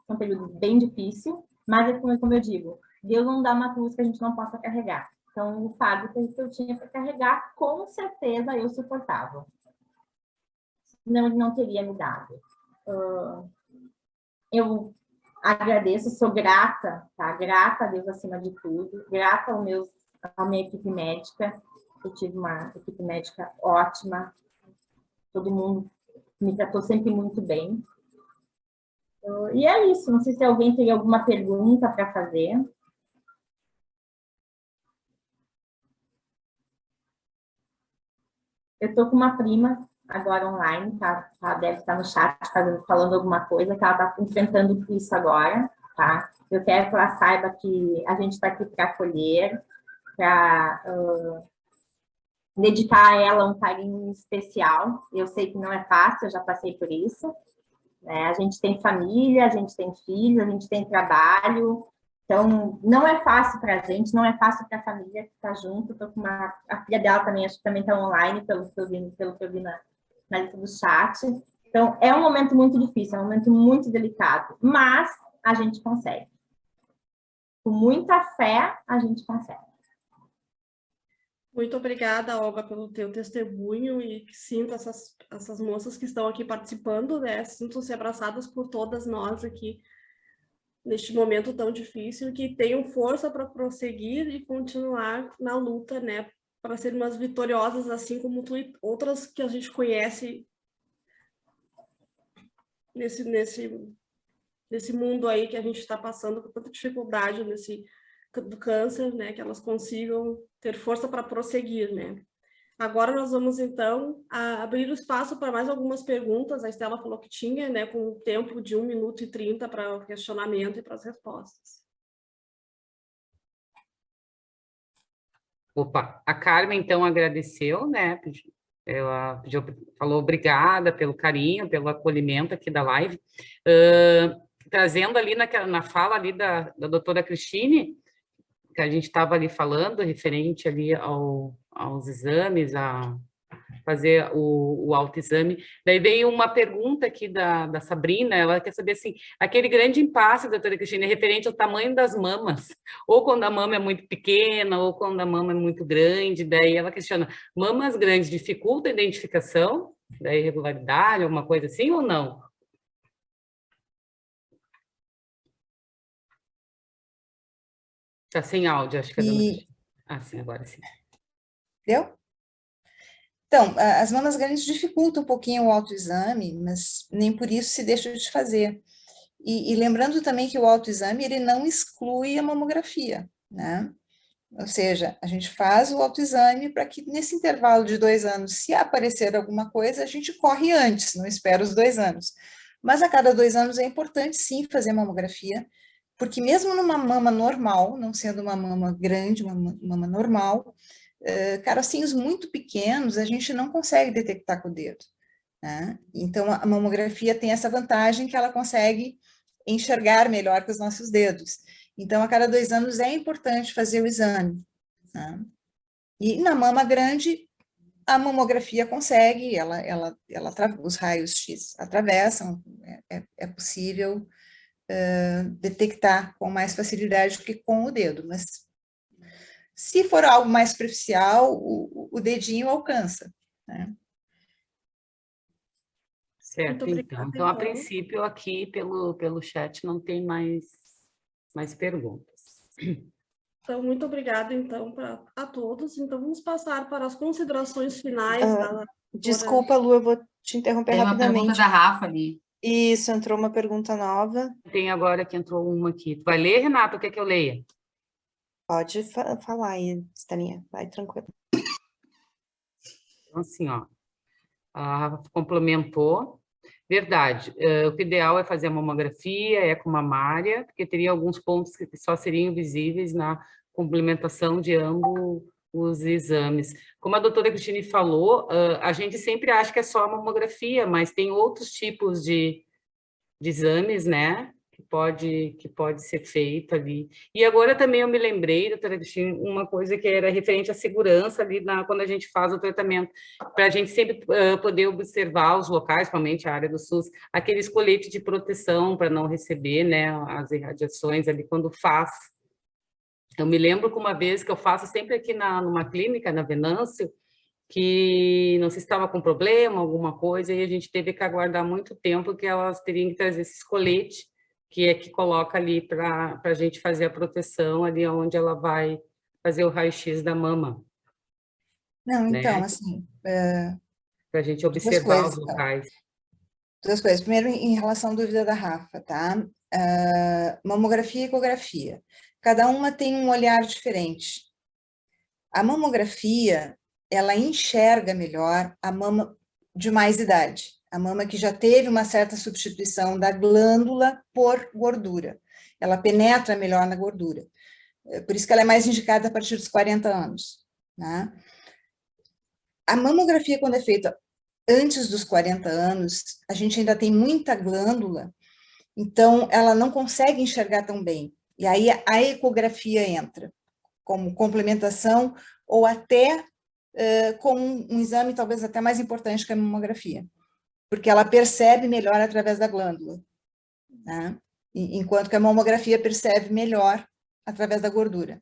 são períodos bem difíceis, mas, como eu digo, Deus não dá uma cruz que a gente não possa carregar. Então, o fardo que eu tinha para carregar, com certeza eu suportava. Senão, ele não teria me dado. Eu agradeço, sou grata, tá? Grata a Deus acima de tudo, grata à minha equipe médica. Eu tive uma equipe médica ótima, todo mundo me tratou sempre muito bem. E é isso, não sei se alguém tem alguma pergunta para fazer. Eu tô com uma prima agora online, tá? Ela deve estar no chat falando alguma coisa, que ela tá enfrentando isso agora, tá? Eu quero que ela saiba que a gente está aqui para acolher, para dedicar a ela um carinho especial. Eu sei que não é fácil, eu já passei por isso. Né? A gente tem família, a gente tem filhos, a gente tem trabalho. Então, não é fácil para a gente, não é fácil para a família que está junto. Estou com a filha dela também, acho que também está online, pelo que eu vi na lista do chat. Então, é um momento muito difícil, é um momento muito delicado, mas a gente consegue. Com muita fé, a gente consegue. Muito obrigada, Olga, pelo teu testemunho e sinto essas moças que estão aqui participando, né? Sintam-se abraçadas por todas nós aqui neste momento tão difícil, que tenham força para prosseguir e continuar na luta, né? Para sermos vitoriosas, assim como tu e outras que a gente conhece nesse mundo aí que a gente está passando com tanta dificuldade do câncer, né, que elas consigam ter força para prosseguir, né. Agora nós vamos, então, abrir o espaço para mais algumas perguntas. A Estela falou que tinha, né, com um tempo de 1 minuto e 30 para o questionamento e para as respostas. Opa, a Carmen, então, agradeceu, né, ela falou obrigada pelo carinho, pelo acolhimento aqui da live, trazendo ali na fala ali da doutora Cristine, que a gente estava ali falando, referente ali aos exames, a fazer o autoexame. Daí veio uma pergunta aqui da Sabrina, ela quer saber assim, aquele grande impasse, doutora Cristina, é referente ao tamanho das mamas, ou quando a mama é muito pequena, ou quando a mama é muito grande, daí ela questiona, mamas grandes dificulta a identificação da irregularidade, alguma coisa assim, ou não? Está sem áudio, acho que a dona Cristina. Ah, sim, agora sim. Deu? Então, as mamas grandes dificultam um pouquinho o autoexame, mas nem por isso se deixa de fazer. E lembrando também que o autoexame, ele não exclui a mamografia, né? Ou seja, a gente faz o autoexame para que nesse intervalo de 2 anos, se aparecer alguma coisa, a gente corre antes, não espera os 2 anos. Mas a cada 2 anos é importante sim fazer mamografia, porque mesmo numa mama normal, não sendo uma mama grande, uma mama normal, carocinhos muito pequenos a gente não consegue detectar com o dedo, né? Então a mamografia tem essa vantagem que ela consegue enxergar melhor com os nossos dedos. Então a cada 2 anos é importante fazer o exame, né? E na mama grande a mamografia consegue, os raios X atravessam, é possível detectar com mais facilidade do que com o dedo, mas se for algo mais superficial, o dedinho alcança, né? Certo, então, a princípio, aqui pelo chat não tem mais perguntas. Então, muito obrigada, então, a todos. Então, vamos passar para as considerações finais. Desculpa, Lu, eu vou te interromper rapidamente. Tem uma pergunta da Rafa ali. Isso, entrou uma pergunta nova. Tem agora que entrou uma aqui. Tu vai ler, Renata, ou quer que eu leia? Pode falar aí, Estelinha, vai tranquilo. Então, assim, ó, a Rafa complementou. Verdade, o ideal é fazer a mamografia, ecomamária, porque teria alguns pontos que só seriam visíveis na complementação de ambos os exames. Como a doutora Cristine falou, a gente sempre acha que é só a mamografia, mas tem outros tipos de exames, né, que pode ser feito ali. E agora também eu me lembrei, doutora Cristina, uma coisa que era referente à segurança ali quando a gente faz o tratamento, para a gente sempre poder observar os locais, principalmente a área do SUS, aqueles coletes de proteção para não receber, né, as irradiações ali quando faz. Eu me lembro que uma vez que eu faço sempre aqui numa clínica, na Venâncio, que não sei se estava com problema, alguma coisa, e a gente teve que aguardar muito tempo que elas teriam que trazer esses coletes, que coloca ali para a gente fazer a proteção ali onde ela vai fazer o raio-x da mama. Não, né? Então, assim... para a gente observar os locais. Então. 2 coisas. Primeiro, em relação à dúvida da Rafa, tá? Mamografia e ecografia. Cada uma tem um olhar diferente. A mamografia, ela enxerga melhor a mama de mais idade, a mama que já teve uma certa substituição da glândula por gordura. Ela penetra melhor na gordura. Por isso que ela é mais indicada a partir dos 40 anos. Né? A mamografia, quando é feita antes dos 40 anos, a gente ainda tem muita glândula, então ela não consegue enxergar tão bem. E aí a ecografia entra como complementação ou até como um exame talvez até mais importante que a mamografia, porque ela percebe melhor através da glândula, né? Enquanto que a mamografia percebe melhor através da gordura.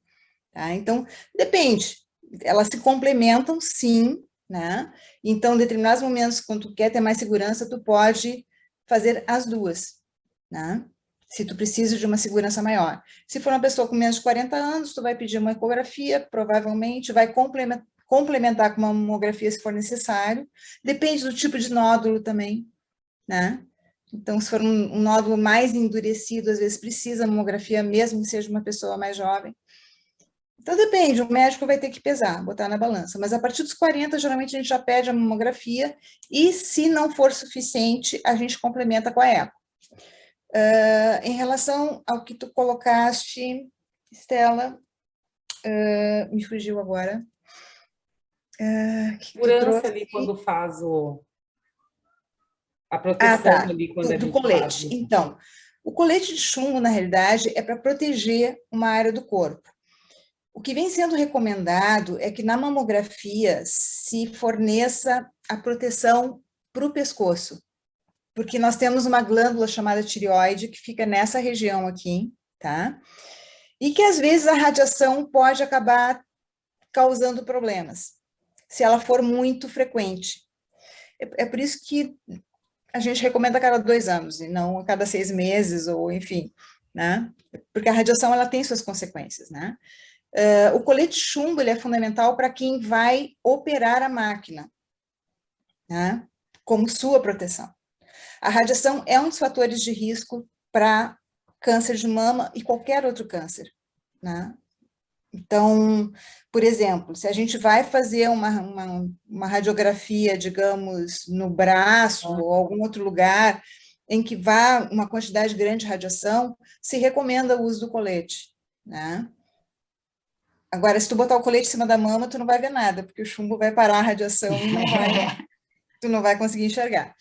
Tá? Então, depende, elas se complementam sim, né? Então, em determinados momentos, quando tu quer ter mais segurança, tu pode fazer as duas, né? Se tu precisa de uma segurança maior. Se for uma pessoa com menos de 40 anos, tu vai pedir uma ecografia, provavelmente vai complementar com uma mamografia se for necessário. Depende do tipo de nódulo também, né? Então, se for um nódulo mais endurecido, às vezes precisa mamografia, mesmo que seja uma pessoa mais jovem. Então, depende, o médico vai ter que pesar, botar na balança. Mas a partir dos 40, geralmente a gente já pede a mamografia e, se não for suficiente, a gente complementa com a eco. Em relação ao que tu colocaste, Estela, me fugiu agora. Segurança ali quando faz a proteção ali quando a gente colete. faz. Então, o colete de chumbo, na realidade, é para proteger uma área do corpo. O que vem sendo recomendado é que na mamografia se forneça a proteção para o pescoço, porque nós temos uma glândula chamada tireoide que fica nessa região aqui, tá? E que às vezes a radiação pode acabar causando problemas, se ela for muito frequente. É por isso que a gente recomenda a cada 2 anos, e não a cada 6 meses, ou enfim, né? Porque a radiação, ela tem suas consequências, né? O colete de chumbo, ele é fundamental para quem vai operar a máquina, né? Como sua proteção. A radiação é um dos fatores de risco para câncer de mama e qualquer outro câncer, né? Então, por exemplo, se a gente vai fazer uma radiografia, digamos, no braço ou algum outro lugar em que vá uma quantidade grande de radiação, se recomenda o uso do colete, né? Agora, se tu botar o colete em cima da mama, tu não vai ver nada, porque o chumbo vai parar a radiação e tu não vai conseguir enxergar.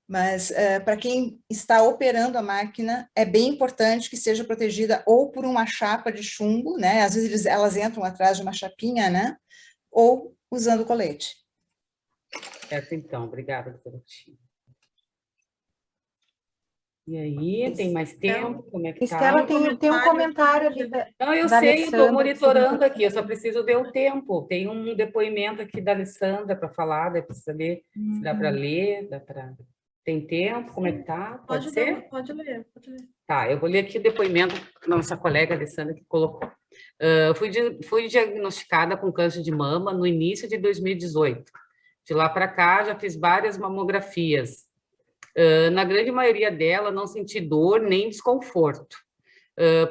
Mas para quem está operando a máquina, é bem importante que seja protegida ou por uma chapa de chumbo, né? Às vezes elas entram atrás de uma chapinha, né? Ou usando colete. Certo, então. Obrigada, doutora Cristina. E aí, tem mais tempo? Como é que tá? Estela, tem um comentário ali Não, eu sei, eu estou monitorando aqui, eu só preciso ver o tempo. Tem um depoimento aqui da Alessandra para falar, daí para saber se dá para ler, dá para... Tem tempo? Como é que tá? Pode ser? Pode ler. Tá, eu vou ler aqui o depoimento da nossa colega Alessandra que colocou. Fui diagnosticada com câncer de mama no início de 2018. De lá para cá, já fiz várias mamografias. Na grande maioria dela, não senti dor nem desconforto,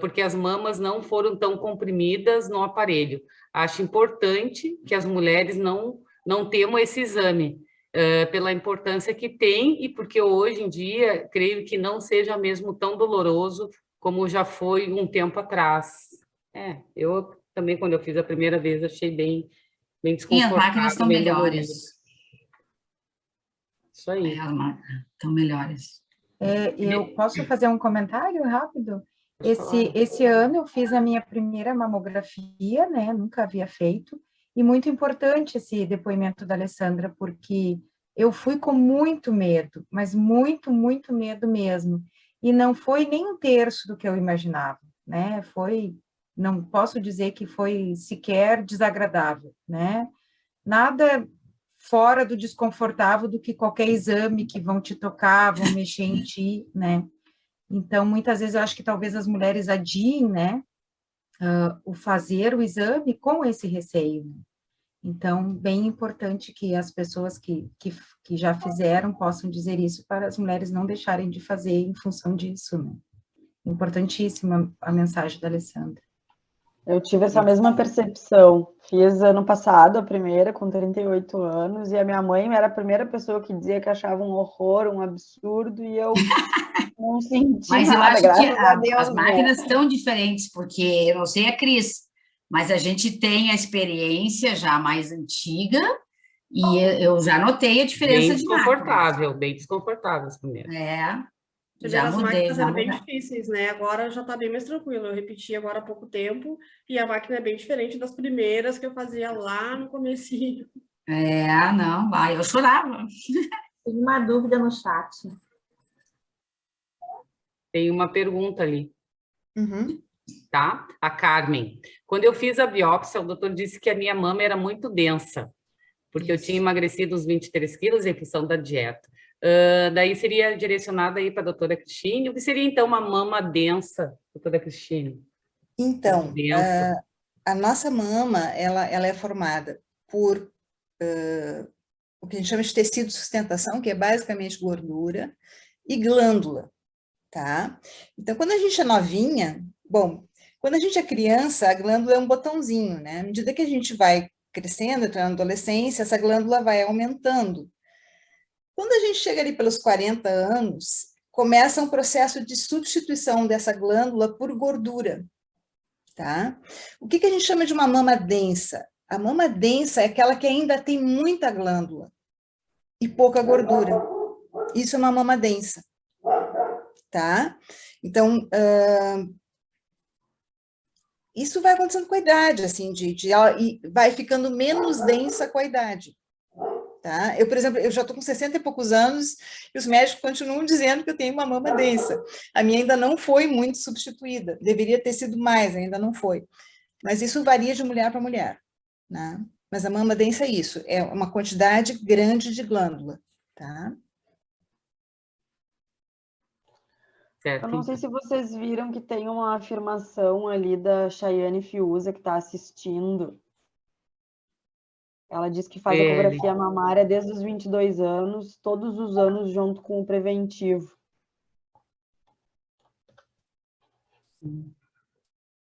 porque as mamas não foram tão comprimidas no aparelho. Acho importante que as mulheres não temam esse exame, pela importância que tem e porque hoje em dia, creio que não seja mesmo tão doloroso como já foi um tempo atrás. Eu também, quando eu fiz a primeira vez, achei bem desconfortável. E as máquinas estão melhores. Isso aí. As máquinas estão melhores. Eu posso fazer um comentário rápido? Esse ano eu fiz a minha primeira mamografia, né? Nunca havia feito. E muito importante esse depoimento da Alessandra, porque eu fui com muito medo, mas muito, muito medo mesmo. E não foi nem 1/3 do que eu imaginava, né? Não posso dizer que foi sequer desagradável, né? Nada fora do desconfortável do que qualquer exame que vão te tocar, vão mexer em ti, né? Então, muitas vezes eu acho que talvez as mulheres adiem, né? O fazer o exame com esse receio. Então, bem importante que as pessoas que já fizeram possam dizer isso para as mulheres não deixarem de fazer em função disso, né? Importantíssima a mensagem da Alessandra. Eu tive essa mesma percepção. Fiz ano passado a primeira, com 38 anos, e a minha mãe era a primeira pessoa que dizia que achava um horror, um absurdo, e eu não senti Mas eu nada, acho que graças a Deus, as né? máquinas estão diferentes, porque eu não sei a Cris, mas a gente tem a experiência já mais antiga e eu já notei a diferença de máquinas. Bem desconfortável as primeiras. Já As mudei, máquinas já eram bem mudei. difíceis, né? Agora já está bem mais tranquilo. Eu repeti agora há pouco tempo e a máquina é bem diferente das primeiras que eu fazia lá no comecinho. Não, vai, eu chorava. Tem uma dúvida no chat. Tem uma pergunta ali, Uhum. tá? A Carmen. Quando eu fiz a biópsia, o doutor disse que a minha mama era muito densa, porque eu tinha emagrecido uns 23 quilos em função da dieta. Daí seria direcionada aí para a doutora Cristine. O que seria, então, uma mama densa, doutora Cristine? Então, Densa. a nossa mama, ela é formada por o que a gente chama de tecido de sustentação, que é basicamente gordura, e glândula, tá? Então, quando a gente é novinha, bom, quando a gente é criança, a glândula é um botãozinho, né? À medida que a gente vai crescendo, entrando na adolescência, essa glândula vai aumentando. Quando a gente chega ali pelos 40 anos, começa um processo de substituição dessa glândula por gordura, tá? O que a gente chama de uma mama densa? A mama densa é aquela que ainda tem muita glândula e pouca gordura. Isso é uma mama densa, tá? Então, isso vai acontecendo com a idade, assim, e vai ficando menos densa com a idade. Tá? Eu, por exemplo, eu já estou com 60 e poucos anos e os médicos continuam dizendo que eu tenho uma mama densa. A minha ainda não foi muito substituída, deveria ter sido mais, ainda não foi. Mas isso varia de mulher para mulher, né? Mas a mama densa é isso, é uma quantidade grande de glândula, tá? Certo, Eu não sei então. se vocês viram que tem uma afirmação ali da Chayane Fiuza, que está assistindo. Ela diz que faz ecografia mamária desde os 22 anos, todos os anos junto com o preventivo.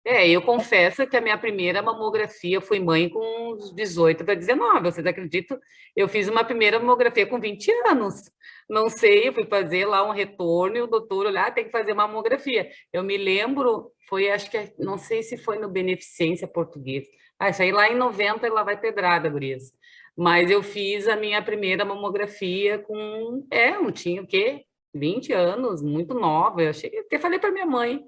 Eu confesso que a minha primeira mamografia fui mãe com uns 18 para 19. Vocês acreditam? Eu fiz uma primeira mamografia com 20 anos. Não sei, eu fui fazer lá um retorno e o doutor olhar, tem que fazer uma mamografia. Eu me lembro, acho que, não sei se foi no Beneficência Português. Isso aí lá em 90 e lá vai pedrada, gurias. Mas eu fiz a minha primeira mamografia com, não tinha o quê? 20 anos, muito nova. Eu até falei para minha mãe,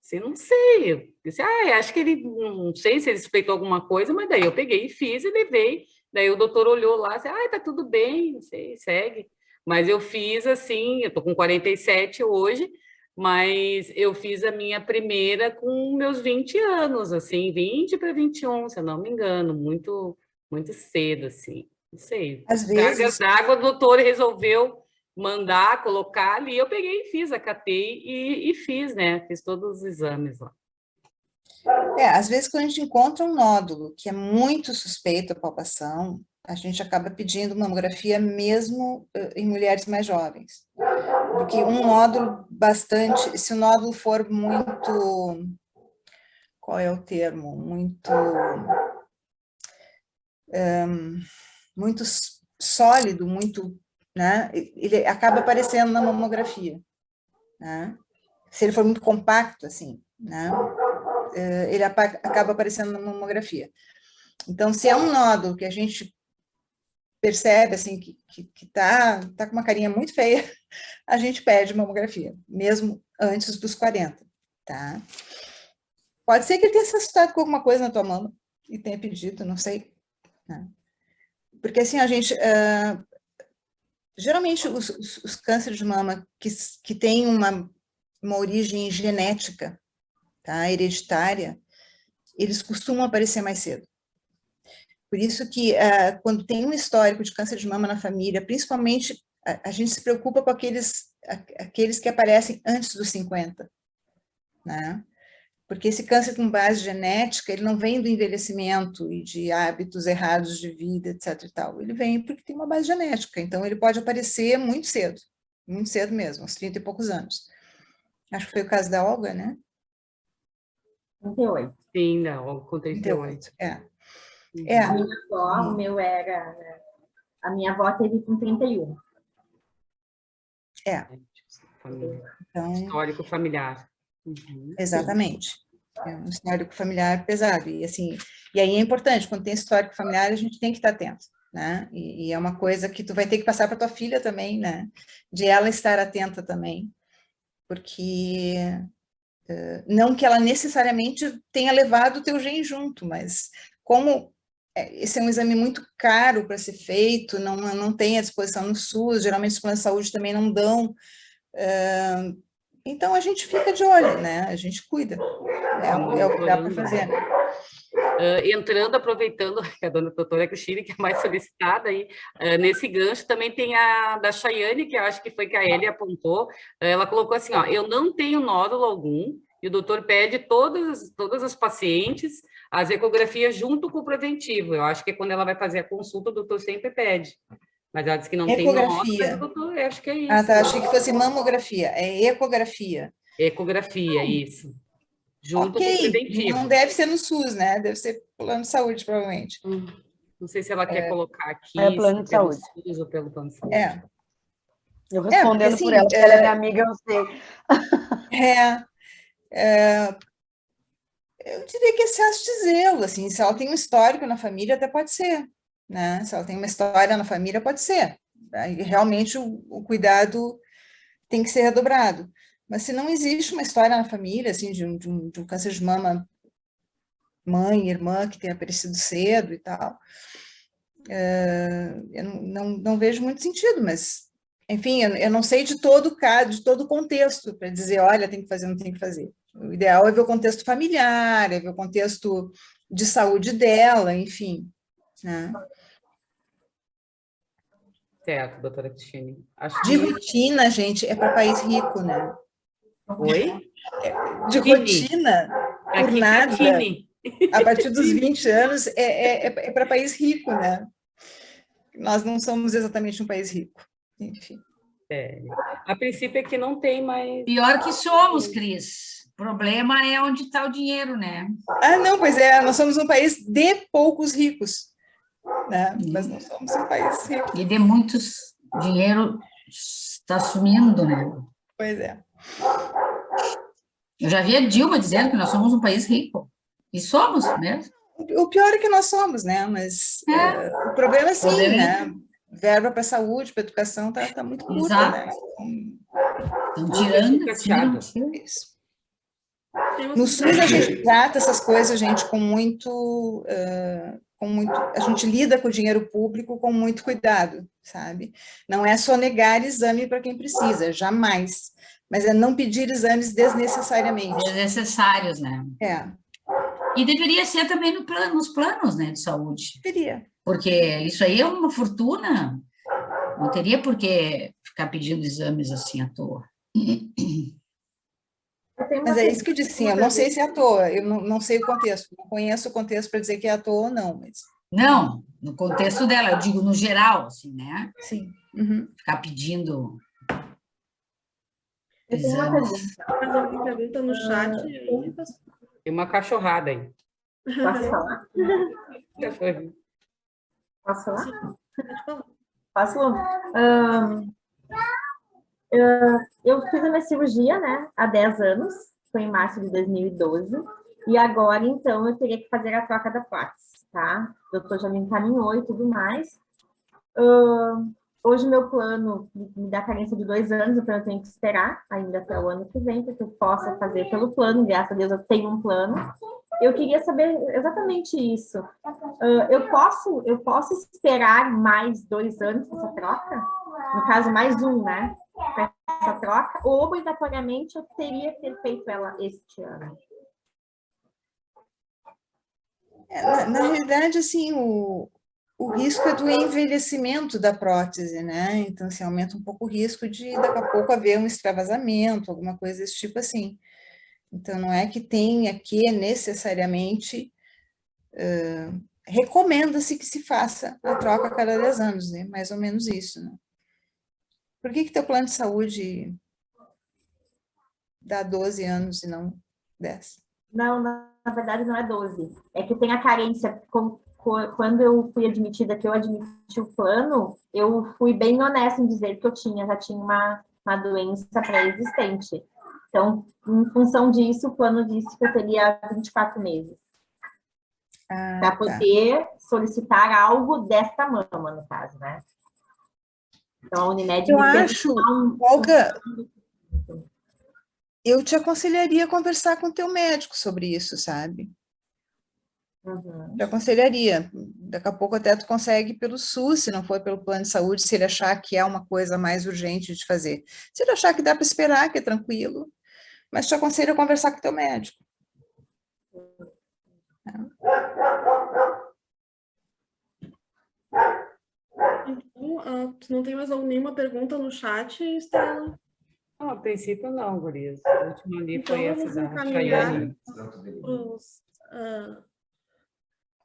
assim, não sei, eu disse, acho que ele, não sei se ele suspeitou alguma coisa, mas daí eu peguei e fiz e levei, daí o doutor olhou lá, disse, tá tudo bem, não sei, segue, mas eu fiz assim, eu tô com 47 hoje, mas eu fiz a minha primeira com meus 20 anos, assim, 20 para 21, se eu não me engano, muito, muito cedo, assim, não sei. Às vezes... Cargas d'água, o doutor resolveu mandar, colocar ali, eu peguei e fiz, acatei e fiz, né? Fiz todos os exames lá. Às vezes quando a gente encontra um nódulo que é muito suspeito a palpação, a gente acaba pedindo mamografia mesmo em mulheres mais jovens. Porque um nódulo bastante, se o nódulo for muito, qual é o termo? Muito sólido, muito, né? Ele acaba aparecendo na mamografia, né? Se ele for muito compacto, assim, né? Ele acaba aparecendo na mamografia. Então, se é um nódulo que a gente percebe, assim, que tá com uma carinha muito feia, a gente pede mamografia, mesmo antes dos 40, tá? Pode ser que ele tenha se assustado com alguma coisa na tua mama e tenha pedido, não sei, né? Porque, assim, a gente... geralmente, os cânceres de mama que têm uma origem genética, tá, hereditária, eles costumam aparecer mais cedo. Por isso que, quando tem um histórico de câncer de mama na família, principalmente, a gente se preocupa com aqueles que aparecem antes dos 50, né? Porque esse câncer com base genética, ele não vem do envelhecimento e de hábitos errados de vida, etc. e tal. Ele vem porque tem uma base genética, então ele pode aparecer muito cedo mesmo, aos 30 e poucos anos. Acho que foi o caso da Olga, né? 38. Sim, não, com 38. 38, A minha avó, o meu era... né, a minha avó teve com 31. Então, Histórico familiar. Uhum. exatamente. É um histórico familiar pesado. E, assim, e aí é importante, quando tem histórico familiar, a gente tem que estar atento, né? E é uma coisa que tu vai ter que passar para tua filha também, né? De ela estar atenta também. Porque não que ela necessariamente tenha levado o teu gene junto, mas como esse é um exame muito caro para ser feito, não tem à disposição no SUS, geralmente os planos de saúde também não dão, então a gente fica de olho, né? A gente cuida, é o que dá para fazer. Entrando, aproveitando a dona doutora Cristine, que é mais solicitada aí, nesse gancho, também tem a da Chayane, que eu acho que foi que a Elia apontou, ela colocou assim, ó, eu não tenho nódulo algum, e o doutor pede todas as pacientes as ecografias junto com o preventivo, eu acho que quando ela vai fazer a consulta, o doutor sempre pede, mas ela disse que não tem nódulo, mas o doutor, eu acho que é isso. Ah, tá, achei que fosse mamografia, é ecografia. Ecografia, isso. Junto com o preventivo. Não deve ser no SUS, né? Deve ser plano de saúde, provavelmente. Não sei se ela quer colocar aqui. É plano de saúde. SUS ou pelo plano de saúde. Eu respondendo porque, por ela, porque ela é minha amiga, eu sei. Eu diria que é excesso de zelo, assim, se ela tem um histórico na família, até pode ser, né? Se ela tem uma história na família, pode ser. Aí, realmente, o cuidado tem que ser redobrado. Mas se não existe uma história na família, assim, de um câncer de mama, mãe, irmã, que tenha aparecido cedo e tal, eu não vejo muito sentido, mas, enfim, eu não sei de todo o caso, de todo o contexto, para dizer, olha, tem que fazer, não tem que fazer. O ideal é ver o contexto familiar, é ver o contexto de saúde dela, enfim, né? Certo, doutora Cristine. De rotina, gente, é para país rico, né? Oi? De rotina, por nada, a partir dos 20 anos, é para país rico, né? Nós não somos exatamente um país rico, enfim. A princípio é que não tem mais... Pior que somos, Cris. O problema é onde está o dinheiro, né? Ah, não, pois é, nós somos um país de poucos ricos, né? Mas não somos um país rico. E de muitos, dinheiro está sumindo, né? Pois é. Eu já vi a Dilma dizendo que nós somos um país rico. E somos mesmo. O pior é que nós somos, né? Mas o problema é sim, né? Verba para saúde, para educação tá muito curta, exato, né? Estão tirando. Isso. No SUS a gente trata essas coisas, gente, com muito, a gente lida com o dinheiro público com muito cuidado, sabe? Não é só negar exame para quem precisa, jamais. Mas é não pedir exames desnecessariamente. Desnecessários, né? E deveria ser também nos planos, né, de saúde. Deveria. Porque isso aí é uma fortuna. Não teria por que ficar pedindo exames assim à toa. Mas é isso que eu disse, sim, eu não sei se é à toa, eu não sei o contexto, não conheço o contexto para dizer que é à toa ou não, mas... Não, no contexto dela, eu digo no geral, assim, né? Sim. Ficar pedindo eu tenho uma pergunta. Fazer uma pergunta no chat. Tem uma cachorrada aí. Posso falar? Posso falar? Posso? Eu fiz a minha cirurgia, né, há 10 anos, foi em março de 2012, e agora, então, eu teria que fazer a troca da prótese, tá? O doutor já me encaminhou e tudo mais. Hoje, meu plano me dá carência de 2 anos, então eu tenho que esperar ainda até o ano que vem, para que eu possa fazer pelo plano, graças a Deus eu tenho um plano. Eu queria saber exatamente isso. Eu posso esperar mais 2 anos para essa troca? No caso, mais um, né? Para essa troca? Ou obrigatoriamente eu teria que ter feito ela este ano? Na realidade, assim, o risco é do envelhecimento da prótese, né? Então, assim, aumenta um pouco o risco de, daqui a pouco, haver um extravasamento, alguma coisa desse tipo assim. Então, não é que tenha que necessariamente recomenda-se que se faça a troca a cada 10 anos, né? Mais ou menos isso, né? Por que teu plano de saúde dá 12 anos e não 10? Não, na verdade não é 12. É que tem a carência. Quando eu fui admitida, que eu admiti o plano, eu fui bem honesta em dizer que eu já tinha uma doença pré-existente. Então, em função disso, o plano disse que eu teria 24 meses. Para poder solicitar algo desta mama, no caso, né? Então, a Unimed Eu me fez acho, Olga, eu te aconselharia a conversar com o teu médico sobre isso, sabe? Te aconselharia. Daqui a pouco até tu consegue pelo SUS, se não for pelo plano de saúde, se ele achar que é uma coisa mais urgente de fazer. Se ele achar que dá para esperar, que é tranquilo, mas te aconselho a conversar com o teu médico. Então, não tem mais nenhuma pergunta no chat, Estela? Não, a princípio não, gurias. A última ali Então, foi essa vamos da encaminhar Chayane.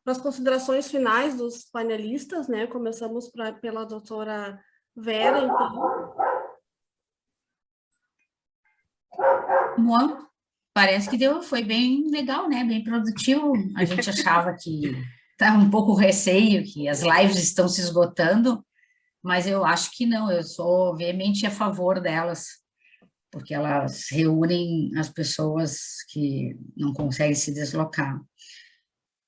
para as considerações finais dos panelistas, né? Começamos pela doutora Vera, então. Bom, parece que foi bem legal, né? Bem produtivo. A gente achava que estava um pouco receio, que as lives estão se esgotando, mas eu acho que não, eu sou veemente a favor delas, porque elas reúnem as pessoas que não conseguem se deslocar.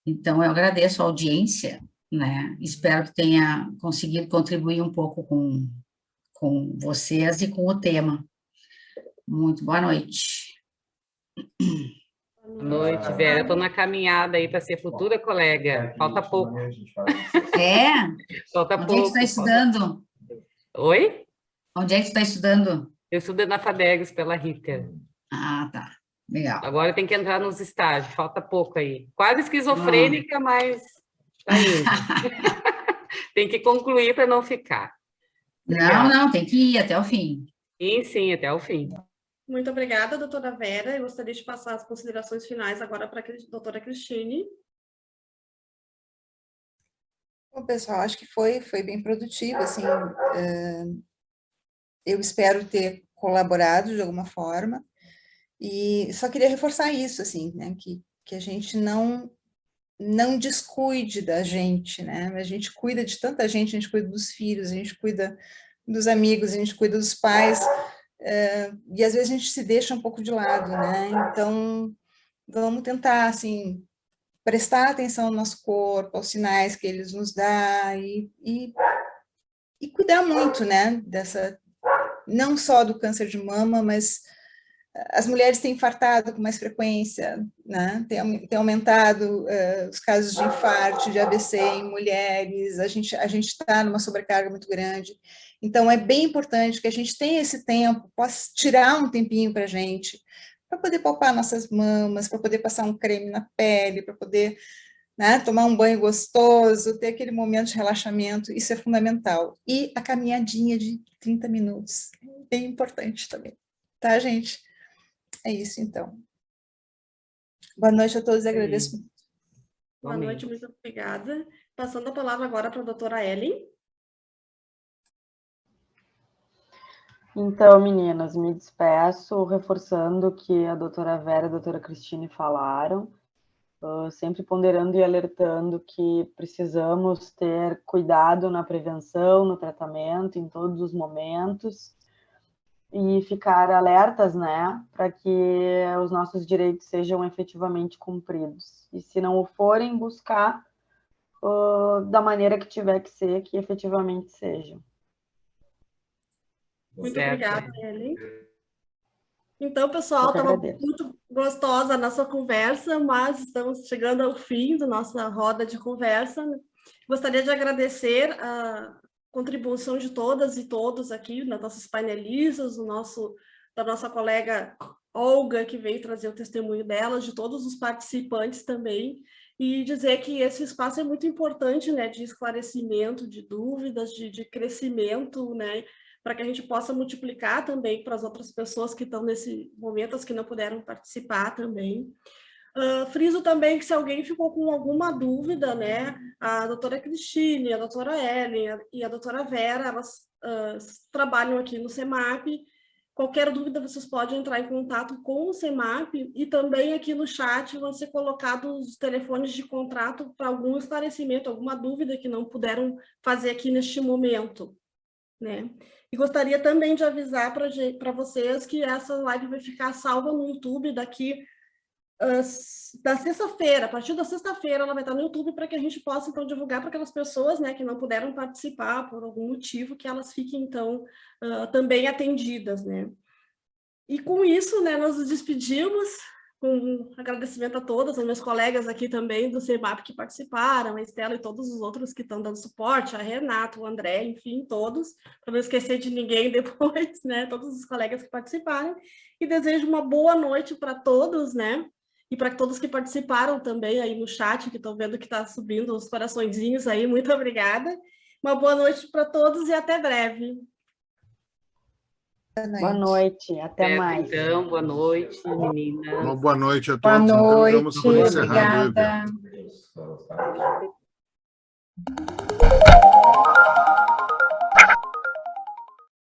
Então, eu agradeço a audiência, né? Espero que tenha conseguido contribuir um pouco com vocês e com o tema. Muito boa noite. Boa noite, Vera. Estou na caminhada aí para ser futura colega. Falta pouco. Falta Onde pouco. é que você está estudando? Oi? Onde é que você está estudando? Eu estudo na FADEGS pela Rita. Ah, tá. Legal. Agora tem que entrar nos estágios, falta pouco aí. Quase esquizofrênica, mas tá indo. Tem que concluir para não ficar. Obrigada. Não, tem que ir até o fim. Sim, até o fim. Muito obrigada, doutora Vera. Eu gostaria de passar as considerações finais agora para a doutora Cristine. Bom, pessoal, acho que foi bem produtivo, assim, eu espero ter colaborado de alguma forma, e só queria reforçar isso, assim, né, que a gente não descuide da gente, né, a gente cuida de tanta gente, a gente cuida dos filhos, a gente cuida dos amigos, a gente cuida dos pais, e às vezes a gente se deixa um pouco de lado, né, então vamos tentar, assim, prestar atenção no nosso corpo, aos sinais que eles nos dão, e cuidar muito, né, não só do câncer de mama, mas as mulheres têm infartado com mais frequência, né? Tem aumentado os casos de infarto, de AVC em mulheres, a gente está numa sobrecarga muito grande, então é bem importante que a gente tenha esse tempo, possa tirar um tempinho para a gente, para poder palpar nossas mamas, para poder passar um creme na pele, para poder, né, tomar um banho gostoso, ter aquele momento de relaxamento, isso é fundamental. E a caminhadinha de 30 minutos, bem importante também, tá, gente? É isso, então. Boa noite a todos, agradeço. Boa noite, muito obrigada. Passando a palavra agora para a doutora Ellen. Então, meninas, me despeço, reforçando o que a doutora Vera e a doutora Cristine falaram, sempre ponderando e alertando que precisamos ter cuidado na prevenção, no tratamento, em todos os momentos, e ficar alertas, né, para que os nossos direitos sejam efetivamente cumpridos. E se não o forem, buscar da maneira que tiver que ser, que efetivamente sejam. Muito obrigada, Ellen. Então, pessoal, estava muito gostosa a nossa conversa, mas estamos chegando ao fim da nossa roda de conversa. Gostaria de agradecer a contribuição de todas e todos aqui, das nossas painelistas, da nossa colega Olga, que veio trazer o testemunho dela, de todos os participantes também, e dizer que esse espaço é muito importante, né, de esclarecimento, de dúvidas, de crescimento, né, para que a gente possa multiplicar também para as outras pessoas que estão nesse momento, as que não puderam participar também. Friso também que se alguém ficou com alguma dúvida, né, a doutora Cristine, a doutora Ellen e a doutora Vera, elas trabalham aqui no CEMAP Qualquer dúvida, vocês podem entrar em contato com o CEMAP e também aqui no chat vão ser colocados os telefones de contato para algum esclarecimento, alguma dúvida que não puderam fazer aqui neste momento, né? E gostaria também de avisar para vocês que essa live vai ficar salva no YouTube daqui da sexta-feira, a partir da sexta-feira ela vai estar no YouTube para que a gente possa, então, divulgar para aquelas pessoas, né, que não puderam participar por algum motivo, que elas fiquem, então, também atendidas, né. E com isso, né, nós nos despedimos, com agradecimento a todas, aos meus colegas aqui também do CEMAP que participaram, a Estela e todos os outros que estão dando suporte, a Renata, o André, enfim, todos, para não esquecer de ninguém depois, né, todos os colegas que participaram, e desejo uma boa noite para todos, né, e para todos que participaram também aí no chat, que estou vendo que está subindo os coraçõezinhos aí, muito obrigada. Uma boa noite para todos e até breve. Boa noite, até mais. Então, boa noite, meninas. Uma boa noite a Boa todos. Então, noite, estamos por encerrando o obrigada. evento.